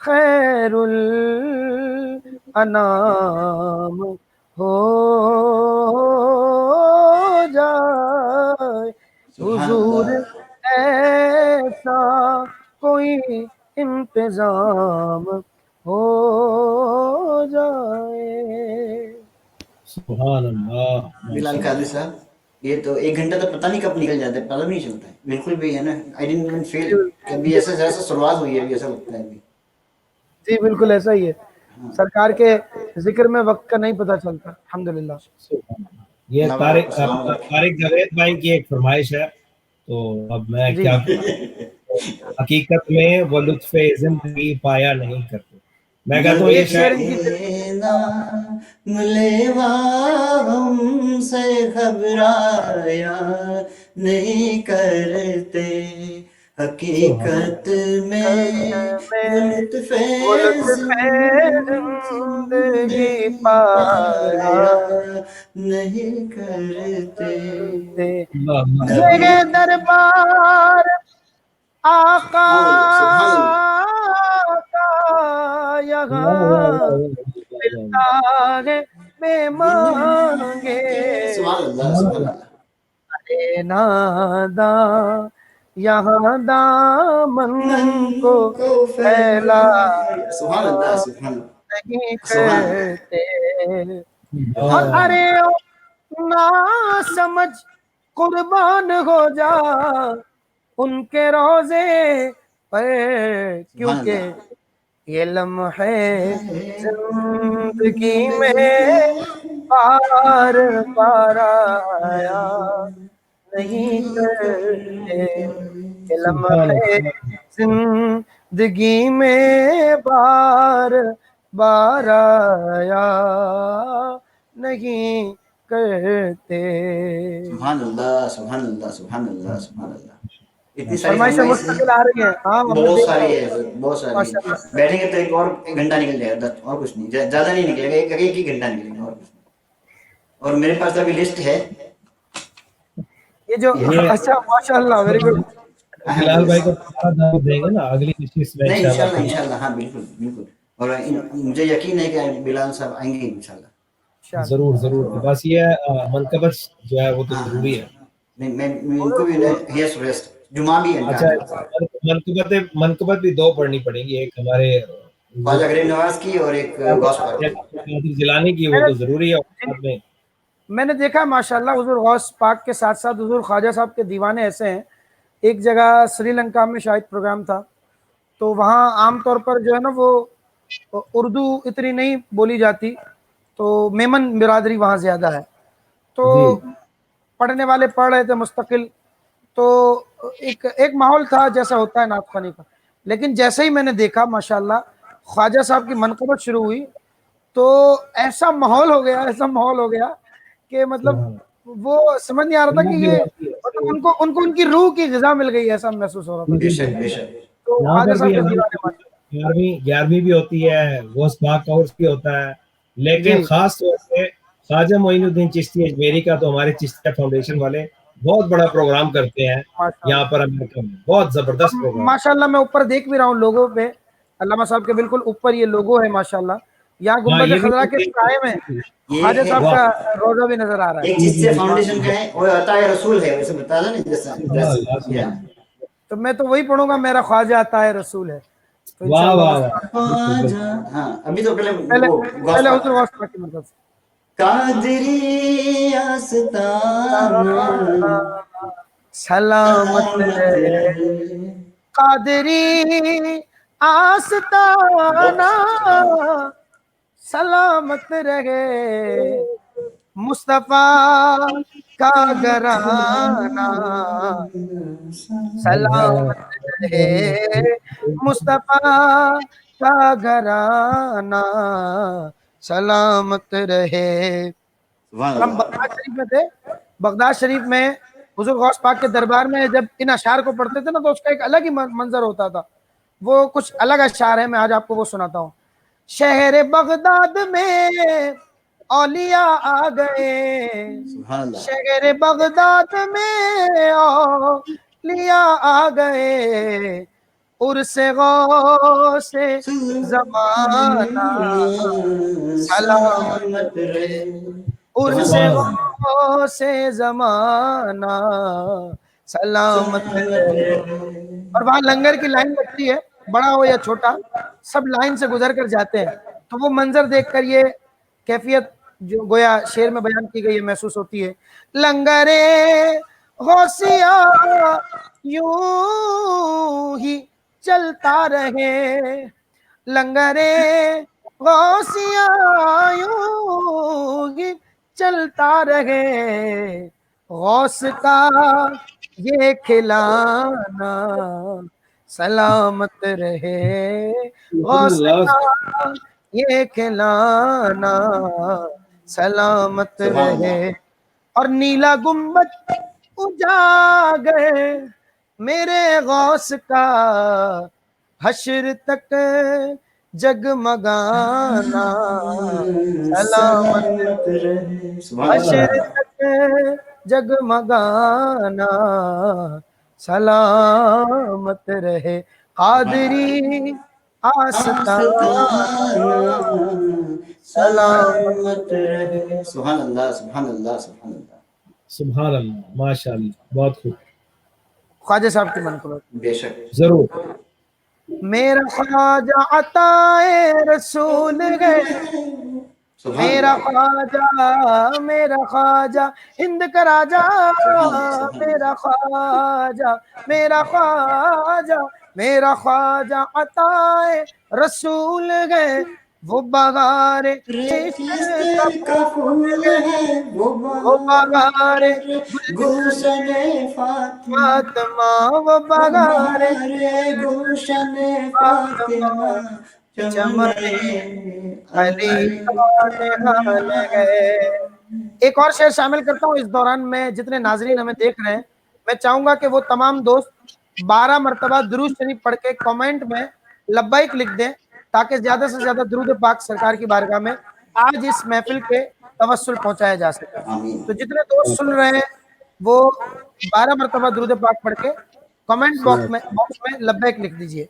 خیر الانام ہو جائے سبحان حضور اللہ ایسا کوئی انتظام ہو جائے. سبحان اللہ. بلال قادری صاحب یہ تو 1 گھنٹہ تو پتہ نہیں کب نکل جاتا ہے, پتہ نہیں چلتا ہے بالکل بھی, ہے نا. آئی ڈنٹ ایون فیل کہ ابھی ایسا شروعات ہوئی ہے, ابھی ایسا لگتا ہے ابھی. جی بالکل ایسا ہی ہے, سرکار کے ذکر میں وقت کا نہیں پتہ چلتا. الحمدللہ. یہ طارق السلام علیکم. طارق جاوید بھائی کی ایک فرمائش ہے, تو اب میں جی کیا کروں. حقیقت میں وہ لطف زندگی پایا نہیں کرتے. میں کہتا ہوں یہ ایک شعر شاید ان کی نام لیوا ہم سے گھبرایا نہیں کرتے, حقیقت میں وہ لطف وہ لطف زندگی پایا پایا نہیں کرتے. یہ دربار آقا سبحان اللہ کا یہاں ملتا ہے بے مانگے سبحان اللہ سبحان اللہ اے ناداں یہاں دامن کو پھیلا سبحان اللہ سبحان اللہ نہیں سبحان اللہ. کرتے. اور ارے نا سمجھ قربان ہو جا ان کے روزے پر, سبحان کیونکہ اللہ یہ لمحے زندگی میں بار بار آیا نہیں کرتے. یہ لمحے زندگی میں بار بار آیا نہیں کرتے. سبحان اللہ سبحان اللہ سبحان اللہ سبحان اللہ. اتنی ساری فرمائشیں فرمائشیں مستقل آ رہی ہیں. ہاں ہم نے بہت دیکھا ساری ہے. ہے, بہت ساری ماشاء ہے. اللہ. بیٹھیں گے تو ایک 1 گھنٹہ نکل جائے گا, اور کچھ نہیں, زیادہ نہیں نکلے گا, ایک ہی گھنٹہ نکلے گا, اور کچھ نہیں. اور میرے پاس ابھی لسٹ ہے. یہ جو اچھا ماشاء اللہ ویری گڈ. بلال بھائی کو دعوت دیں گے نا اگلی نشست میں نہیں انشاءاللہ. انشاءاللہ ہاں بالکل بالکل. اور مجھے یقین ہے کہ بلال صاحب آئیں گے انشاءاللہ. ضرور ضرور. بس یہ منقبت جو ہے وہ تو ہاں ہاں ضروری ہے. نہیں میں ان کو بھی یس ریسٹ جمعہ بھی ہے ان کا اچھا, آنے والا. منقبت بھی 2 پڑھنی پڑیں گی, ایک ہمارے خواجہ غریب نواز کی اور ایک غوث پاک کی. قادر جیلانی کی, وہ تو ضروری ہے. اور ساتھ میں میں نے دیکھا ماشاءاللہ حضور غوث پاک کے ساتھ ساتھ حضور خواجہ صاحب کے دیوانے ایسے ہیں. ایک جگہ سری لنکا میں شاید پروگرام تھا, تو وہاں عام طور پر جو ہے نا وہ اردو اتنی نہیں بولی جاتی, تو میمن برادری وہاں زیادہ ہے, تو جی پڑھنے والے پڑھ رہے تھے مستقل, تو ایک ماحول تھا جیسا ہوتا ہے نعت خوانی کا. لیکن جیسے ہی میں نے دیکھا ماشاءاللہ خواجہ صاحب کی منقبت شروع ہوئی, تو ایسا ماحول ہو گیا کہ مطلب وہ سمجھ نہیں آ رہا تھا کہ یہ مطلب ان کو ان کی روح کی غذا مل گئی, ایسا محسوس ہو رہا تھا. بے شک بے شک. تو یہاں خواجہ پر صاحب بھی کے ہماری دیوانے ماشاءاللہ. 11ویں بھی ہوتی ہے, غوث پاک کا عرس بھی ہوتا ہے, لیکن جی خاص طور سے خواجہ معین الدین چشتی اجمیری کا تو ہمارے چشتیہ فاؤنڈیشن والے بہت بڑا پروگرام کرتے ہیں ماشاءاللہ. یہاں پر امریکہ میں, بہت زبردست پروگرام. ماشاءاللہ میں اوپر دیکھ بھی رہا ہوں لوگوں پہ, علامہ صاحب کے بالکل اوپر یہ لوگو ہے ماشاءاللہ. یہاں ہاں گنبد یہ بھی خضرا کے سائے میں یہ خواجہ ہے صاحب واہ, کا روزہ بھی نظر آ رہا ہے. ایک چیز سے فاؤنڈیشن کا ہے, وہ عطا رسول ہے, ویسے بتا دیں نا جیسا سبحان اللہ, سبحان یا اللہ. تو میں تو وہی پڑھوں گا, میرا خواجہ عطا رسول ہے. تو واہ انشاءاللہ واہ بس واہ, بالکل خواجہ. بالکل. ہاں ابھی تو پہلے پہلے وہ غوث پہلے پاک. حضور غوث پاک کی مرضی سے. قادری آستانہ سلامت سلامت رہے رہے. قادری آستانہ سبحان اللہ. سلامت رہے مصطفیٰ کا گھرانہ سلامت رہے مصطفیٰ کا گھرانہ سلامت رہے. سبحان اور ہم اللہ. بغداد شریف میں تھے. بغداد شریف میں حضور غوث پاک کے دربار میں جب ان اشعار کو پڑھتے تھے نا, تو اس کا ایک الگ ہی منظر ہوتا تھا. وہ کچھ الگ اشعار ہیں, میں آج آپ کو وہ سناتا ہوں. شہر بغداد میں اولیاء آ گئے, سبحان اللہ. شہر بغداد میں اولیاء آ گئے, عرس غوث زمانہ سلامت رہے، عرس غوث زمانہ سلامت رہے. اور وہاں لنگر کی لائن لگتی ہے، بڑا ہو یا چھوٹا سب لائن سے گزر کر جاتے ہیں. تو وہ منظر دیکھ کر یہ کیفیت جو گویا شعر میں بیان کی گئی ہے محسوس ہوتی ہے. لنگر غوثیہ یوں ہی چلتا رہے، لنگر غوثیہ یوں ہی چلتا رہے، غوث کا یہ کھلانا سلامت رہے، غوث کا یہ کھلانا سلامت رہے. اور نیلا گنبد اجاگر میرے غوث کا حشر تک جگمگانا سلامت رہے، حشر تک جگمگانا سلامت رہے. قادری آستانہ سلامت رہے. سبحان اللہ سبحان اللہ سبحان اللہ سبحان اللہ، ماشاء اللہ، بہت خوب. خواجہ صاحب کی منقول بے شک ضرور. میرا خواجہ عطائے رسول ہے، میرا خواجہ ہند کا راجہ، میرا خواجہ عطائے رسول ہے، وہ بغار عشق کا پھول ہے، وہ بغار گلشن فاطمہ، وہ بغار گلشن فاطمہ چمن علی کا نہال ہے. ایک اور شعر شامل کرتا ہوں اس دوران میں. جتنے ناظرین ہمیں دیکھ رہے ہیں میں چاہوں گا کہ وہ تمام دوست 12 مرتبہ درود شریف پڑھ کے کامنٹ میں لبیک لکھ دیں تاکہ زیادہ سے زیادہ درود پاک سرکار کی بارگاہ میں آج اس محفل کے توسل پہنچایا جا سکے. تو جتنے دوست سن رہے ہیں وہ 12 مرتبہ درود پاک پڑھ کے کامنٹ باکس میں لبیک لکھ دیجئے.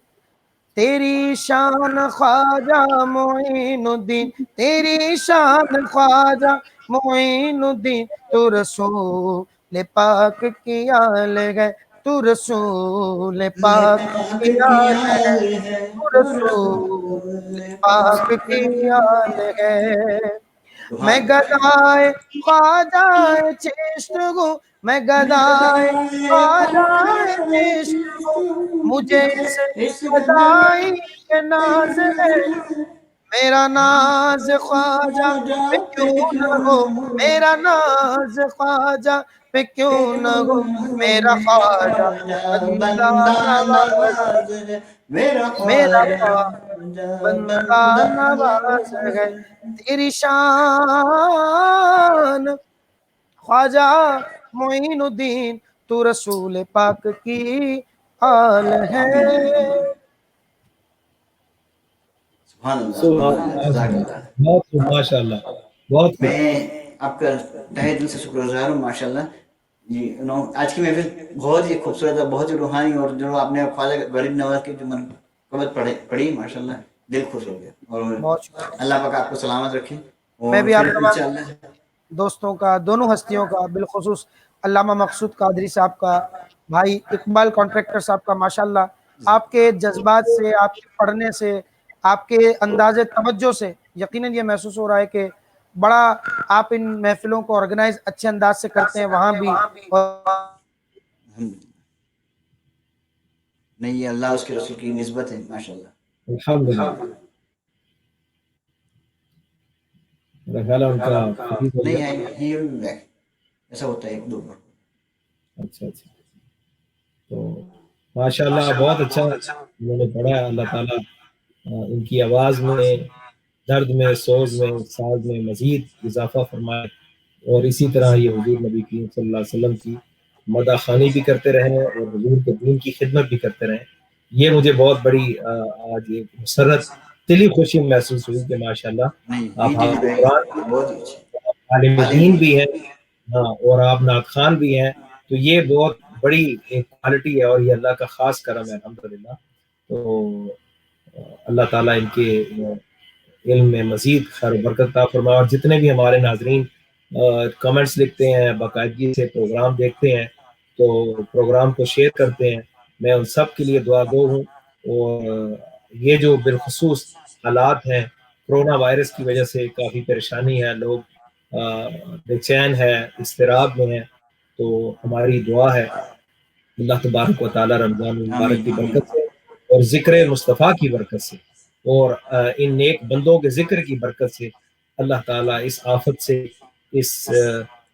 تیری شان خواجہ معین الدین، تیری شان خواجہ معین الدین، تو رسول پاک کی آل ہے، تو رسول پاک کی آل ہے، تو رسول پاک کی آل ہے. میں گدائے خواجہ چشت ہوں، میں گدائے خواجہ چشت ہوں، مجھے اس گدائی کے ناز ہے، میرا ناز خواجہ پہ کیوں نہ ہو، میرا ناز خواجہ پہ کیوں نہ ہو، میرا خواجہ بندہ نواز ہے، میرا خواجہ بندہ نواز ہے. تیری شان خواجہ معین الدین، تو رسول پاک کی آل ہے. بہت خوب، ماشاء اللہ، بہت خوب. میں آپ کا تہہ دل سے شکر گزار ہوں ماشاء اللہ جی. آج کی محفل بہت ہی خوبصورت ہے، بہت ہی روحانی، اور جو آپ نے خواجہ غریب نواز کی جو منقبت پڑھی ماشاء اللہ دل خوش ہو گیا. اور اللہ پاک آپ کو سلامت رکھے. میں بھی آپ تمام دوستوں کا، دونوں ہستیوں کا، بالخصوص علامہ مقصود قادری صاحب کا، بھائی اقبال کانٹریکٹر صاحب کا، ماشاءاللہ آپ کے جذبات سے، آپ کے پڑھنے سے، آپ کے انداز توجہ سے یقیناً یہ محسوس ہو رہا ہے کہ بڑا آپ ان محفلوں کو آرگنائز اچھے انداز سے کرتے ہیں وہاں بھی. نہیں یہ اللہ اس کے رسول کی نسبت ہے ماشاءاللہ. الحمدللہ. نہیں ایسا ہوتا ہے ایک دو بار. اچھا اچھا. تو ماشاء اللہ بہت اچھا انہوں نے پڑھا. اللہ تعالیٰ ان کی آواز میں، درد میں، سوز میں، ساز میں مزید اضافہ فرمائے، اور اسی طرح یہ حضور نبی کریم صلی اللہ علیہ وسلم کی مدح خوانی بھی کرتے رہیں اور حضور کے دین کی خدمت بھی کرتے رہیں. یہ مجھے بہت بڑی آج ایک مسرت دلی خوشی محسوس ہوئی کہ ماشاءاللہ آپ عالم دین بھی ہیں، ہاں، اور آپ نعت خوان بھی ہیں. تو یہ بہت بڑی ایک کوالٹی ہے اور یہ اللہ کا خاص کرم ہے الحمدللہ. تو اللہ تعالیٰ ان کے علم میں مزید خیر و برکت عطا فرمائے. اور جتنے بھی ہمارے ناظرین کمنٹس لکھتے ہیں، باقاعدگی سے پروگرام دیکھتے ہیں، تو پروگرام کو شیئر کرتے ہیں، میں ان سب کے لیے دعا گو ہوں. اور یہ جو بالخصوص حالات ہیں کرونا وائرس کی وجہ سے کافی پریشانی ہے، لوگ بے چین ہے، اضطراب میں ہیں، تو ہماری دعا ہے اللہ تبارک و تعالیٰ رمضان المبارک کی برکت سے اور ذکر مصطفیٰ کی برکت سے اور ان نیک بندوں کے ذکر کی برکت سے اللہ تعالیٰ اس آفت سے، اس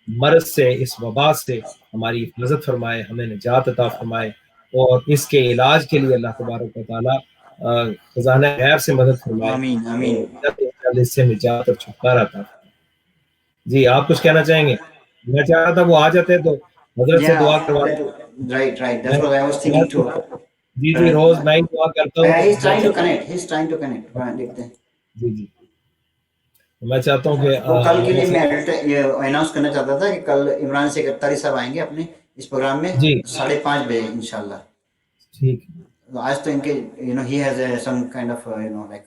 مرض سے، اس وبا سے ہماری حفاظت فرمائے، ہمیں نجات عطا فرمائے، اور اس کے علاج کے لیے اللہ تبارک و تعالیٰ خزانہ غیب سے مدد فرمائے آمین آمین. اور اس سے نجات اور چھٹکارا عطا فرمائے. جی آپ کچھ کہنا چاہیں گے؟ میں چاہ رہا تھا وہ آ جاتے تو حضرت سے دعا کروا. Right. That's what I was thinking too. جی جی روز میں ہی دعا کرتا ہوں. He's trying to connect. دیکھتے ہیں. جی جی میں چاہتا ہوں کہ کل کے لیے میں یہ اناؤنس کرنا چاہتا تھا کہ کل عمران سے اختاری صاحب آئیں گے اپنے اس پروگرام میں 5:30 بجے انشاءاللہ. ٹھیک. آج تو ان کے he has some kind of like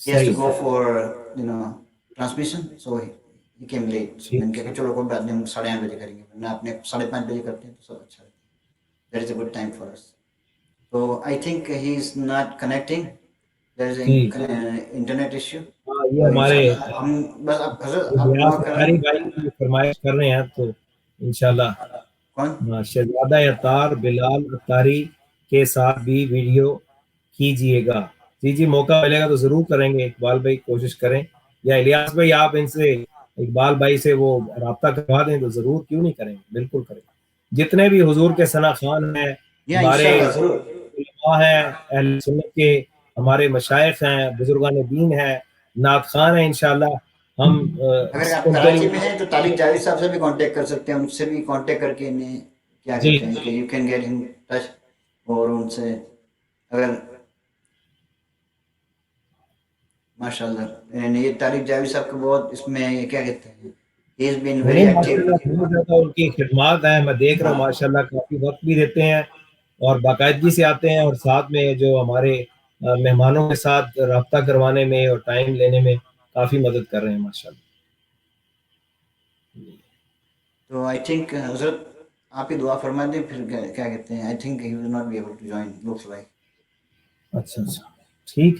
he has to go for transmission, so he came late. میں نے کہا چلو کوئی بات نہیں، ہم 8:30 بجے کریں گے، ورنہ اپنے 5:30 بجے کرتے ہیں تو سب اچھا رہتا ہے. That is a good time for us. So I think he is not connecting. There is an internet issue. یہ ہمارے ہم بس اب حضرت بھائی فرمائش کر رہے ہیں تو انشاءاللہ کون شہزادہ اطار بلال اطاری کے ساتھ بھی ویڈیو کیجئے گا. جی جی موقع ملے گا تو ضرور کریں گے. اقبال بھائی کوشش کریں، یا الیاس بھائی آپ ان سے اقبال بھائی سے وہ رابطہ کروا دیں تو ضرور، کیوں نہیں کریں گے، بالکل کریں. جتنے بھی حضور کے ثنا خان ہیں، ہمارے علماء ہیں، اہل سنت کے ہمارے مشائخ ہیں، بزرگان دین ہیں، نعت خان ہیں، انشاءاللہ ہم اگر آپ کراچی میں ہیں تو طالب جاوید صاحب سے بھی کانٹیکٹ کر سکتے ہیں، ان سے بھی کانٹیکٹ کر کے انہیں کیا کہتے ہیں کہ you can get in touch, اور ان سے اگر ماشاءاللہ یہ طالب جاوید صاحب کو بہت اس میں کیا کہتے ہیں he has been very active. ان کی خدمات ہیں، میں دیکھ رہا ہوں ماشاءاللہ کافی وقت بھی دیتے ہیں اور باقاعدگی سے آتے ہیں، اور ساتھ میں جو ہمارے مہمانوں کے ساتھ رابطہ کروانے میں اور ٹائم لینے میں کافی مدد کر رہے ہیں ماشاءاللہ. تو آئی تھنک حضرت آپ ہی دعا فرما دیں، پھر کیا کہتے ہیں I think he will not be able to join looks like. اچھا ٹھیک.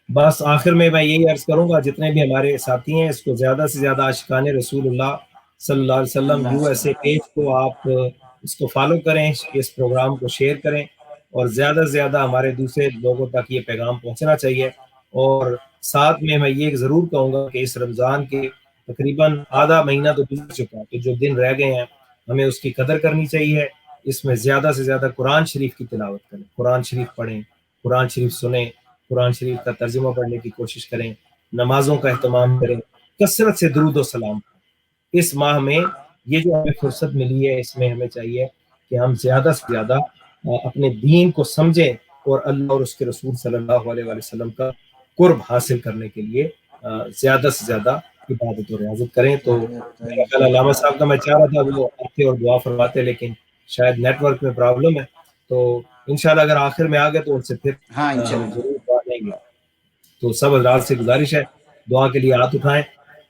بس آخر میں یہی عرض کروں گا جتنے بھی ہمارے ساتھی ہیں اس کو زیادہ سے زیادہ عاشقان رسول اللہ صلی اللہ علیہ وسلم USA پیج کو آپ اس کو فالو کریں، اس پروگرام کو شیئر کریں، اور زیادہ سے زیادہ ہمارے دوسرے لوگوں تک یہ پیغام پہنچنا چاہیے. اور ساتھ میں یہ ضرور کہوں گا کہ اس رمضان کے تقریباً آدھا مہینہ تو گزر چکا، کہ جو دن رہ گئے ہیں ہمیں اس کی قدر کرنی چاہیے. اس میں زیادہ سے زیادہ قرآن شریف کی تلاوت کریں، قرآن شریف پڑھیں، قرآن شریف سنیں، قرآن شریف کا ترجمہ پڑھنے کی کوشش کریں، نمازوں کا اہتمام کریں، کثرت سے درود و سلام. اس ماہ میں یہ جو ہمیں فرصت ملی ہے اس میں ہمیں چاہیے کہ ہم زیادہ سے زیادہ اپنے دین کو سمجھیں اور اللہ اور اس کے رسول صلی اللہ علیہ وسلم کا قرب حاصل کرنے کے لیے زیادہ سے زیادہ عبادت و ریاضت کریں. تو میرا خیال علامہ صاحب کا میں چاہ رہا تھا وہ آتے اور دعا فرماتے، لیکن شاید نیٹ ورک میں پرابلم ہے، تو انشاءاللہ اگر آخر میں آ گئے تو ان سے پھر ضرور دعا لیں گے. تو سب حضرات سے گزارش ہے دعا کے لیے ہاتھ اٹھائیں.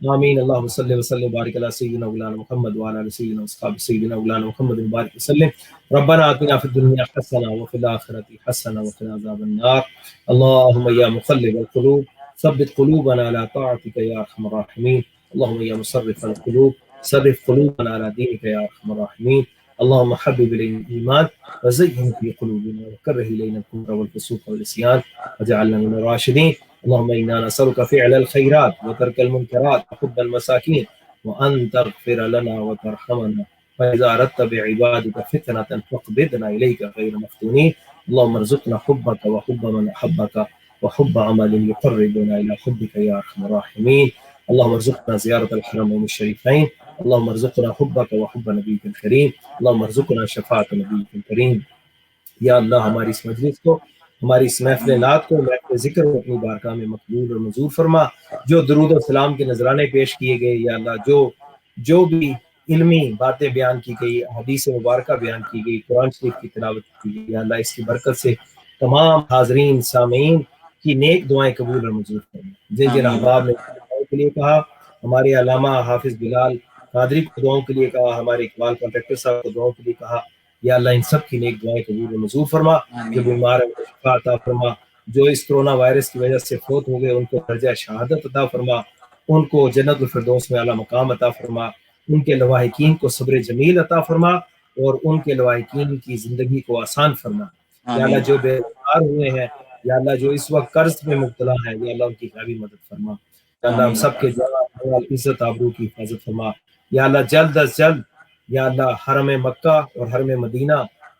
آمین. اللہم صلی وسلم بارک علی سیدنا مولانا محمد وعلی آل سیدنا واصحاب سیدنا مولانا محمد بارک وسلم. ربنا آتنا فی الدنیا حسنہ وفی الآخرۃ حسنہ وقنا عذاب النار. اللہم یا مقلب القلوب ثبت قلوبنا علی طاعتک یا ارحم الراحمین. اللہم یا مصرف القلوب صرف قلوبنا علی دینک یا ارحم الراحمین. اللہم حبب الینا الایمان وزینہ فی قلوبنا وکرہ الینا الکفر والفسوق والعصیان وجعلنا من الراشدین. اللهم إنا نسألك فعل الخيرات وترك المنكرات وحب المساكين وأن تغفر لنا وترحمنا، فإذا أردت بعبادك فتنة فاقبضنا إليك غير مفتونين. اللهم ارزقنا حبك وحب من أحبك وحب عمل يقربنا إلى حبك يا أرحم الراحمين. اللهم ارزقنا زيارة الحرمين الشريفين. اللهم ارزقنا حبك وحب نبيك الكريم. اللهم ارزقنا شفاعة نبيك الكريم. یا اللہ ہماری اس مجلس کو، ہماری اس محفل نعت کو، محفل ذکر کو اپنی بارگاہ میں مقبول اور منظور فرما. جو درود و سلام کے نذرانے پیش کیے گئے یا اللہ جو بھی علمی باتیں بیان کی گئی, حدیث مبارکہ بیان کی گئی, قرآن شریف کی تلاوت کی گئی. یا اللہ اس کی برکت سے تمام حاضرین سامعین کی نیک دعائیں قبول اور منظور فرما. جن جن احباب نے دعاؤں کے لیے کہا, ہمارے علامہ حافظ بلال قادری کو دعاؤں کے لیے کہا, ہمارے اقبال کانٹریکٹر صاحب کو دعاؤں کے لیے کہا, یا اللہ ان سب کی نیک دعائیں قبول اور منظور فرما. جو بیمار ہیں شفا عطا فرما, جو اس کرونا وائرس کی وجہ سے فوت ہو گئے ان کو درجہ شہادت عطا فرما, ان کو جنت الفردوس میں اعلیٰ مقام عطا فرما, ان کے لواحقین کو صبر جمیل عطا فرما, اور ان کے لواحقین کی زندگی کو آسان فرما. یا اللہ جو بے روزگار ہوئے ہیں, یا اللہ جو اس وقت قرض میں مبتلا ہیں, یا اللہ ان کی غیبی مدد فرما. یا اللہ ہم سب کے جان عزت آبرو کی حفاظت فرما. یا اللہ جلد از جلد یا اللہ حرم مکہ اور حرم مدینہ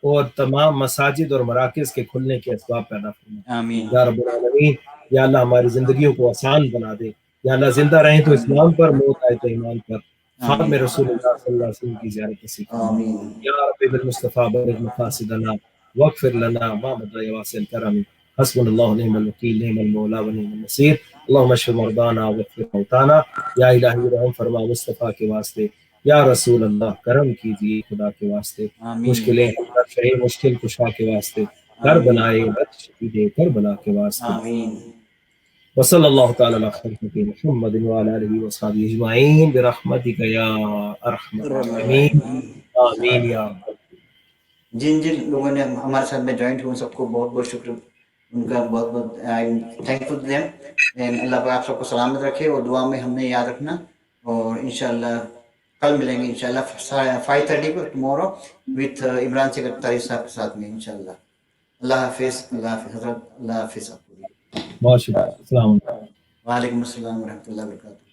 اور تمام مساجد اور مراکز کے کھلنے کے اسباب پیدا فرما. یا رب العالمین, یا اللہ ہماری زندگیوں کو آسان بنا دے. یا اللہ زندہ رہیں تو اسلام پر, موت آئے تو ایمان پر. خاتم رسول اللہ صلی اللہ علیہ وسلم کی زیارت نصیب فرما. یا رب بالمصطفیٰ بلغ مقاصدنا واغفر لنا ما مضى واسع الكرم. حسبنا الله ونعم الوکیل, نعم المولا ونعم النصیر. اللهم اشف مرضانا واغفر موتانا. یا الہی رحم فرما مصطفیٰ کے واسطے. یا رسول اللہ کرم کیجیے خدا کے واسطے. مشکلیں حل شہی مشکل کشا کے واسطے. کر بنائے بد شہید کربلا کے واسطے. وصلی اللہ تعالی علی خلقہ محمد وعلی آلہ وصحبہ اجمعین برحمتک یا ارحم الراحمین. آمین یا رب. جن لوگوں نے ہمارے ساتھ میں جوائنٹ ہوئے سب کو بہت بہت شکر, ان کا بہت بہت تھینکفل دیم. اللہ پاک آپ سب کو سلامت رکھے, اور دعا میں ہم نے یاد رکھنا. اور انشاءاللہ کل ملیں گے انشاءاللہ 5:30 کو ٹمورو وتھ عمران سیکرٹری صاحب کے ساتھ میں انشاءاللہ. اللہ حافظ. اللہ حافظ حضرت. اللہ حافظ. بہت شکریہ. السلام علیکم. وعلیکم السلام ورحمۃ اللہ وبرکاتہ.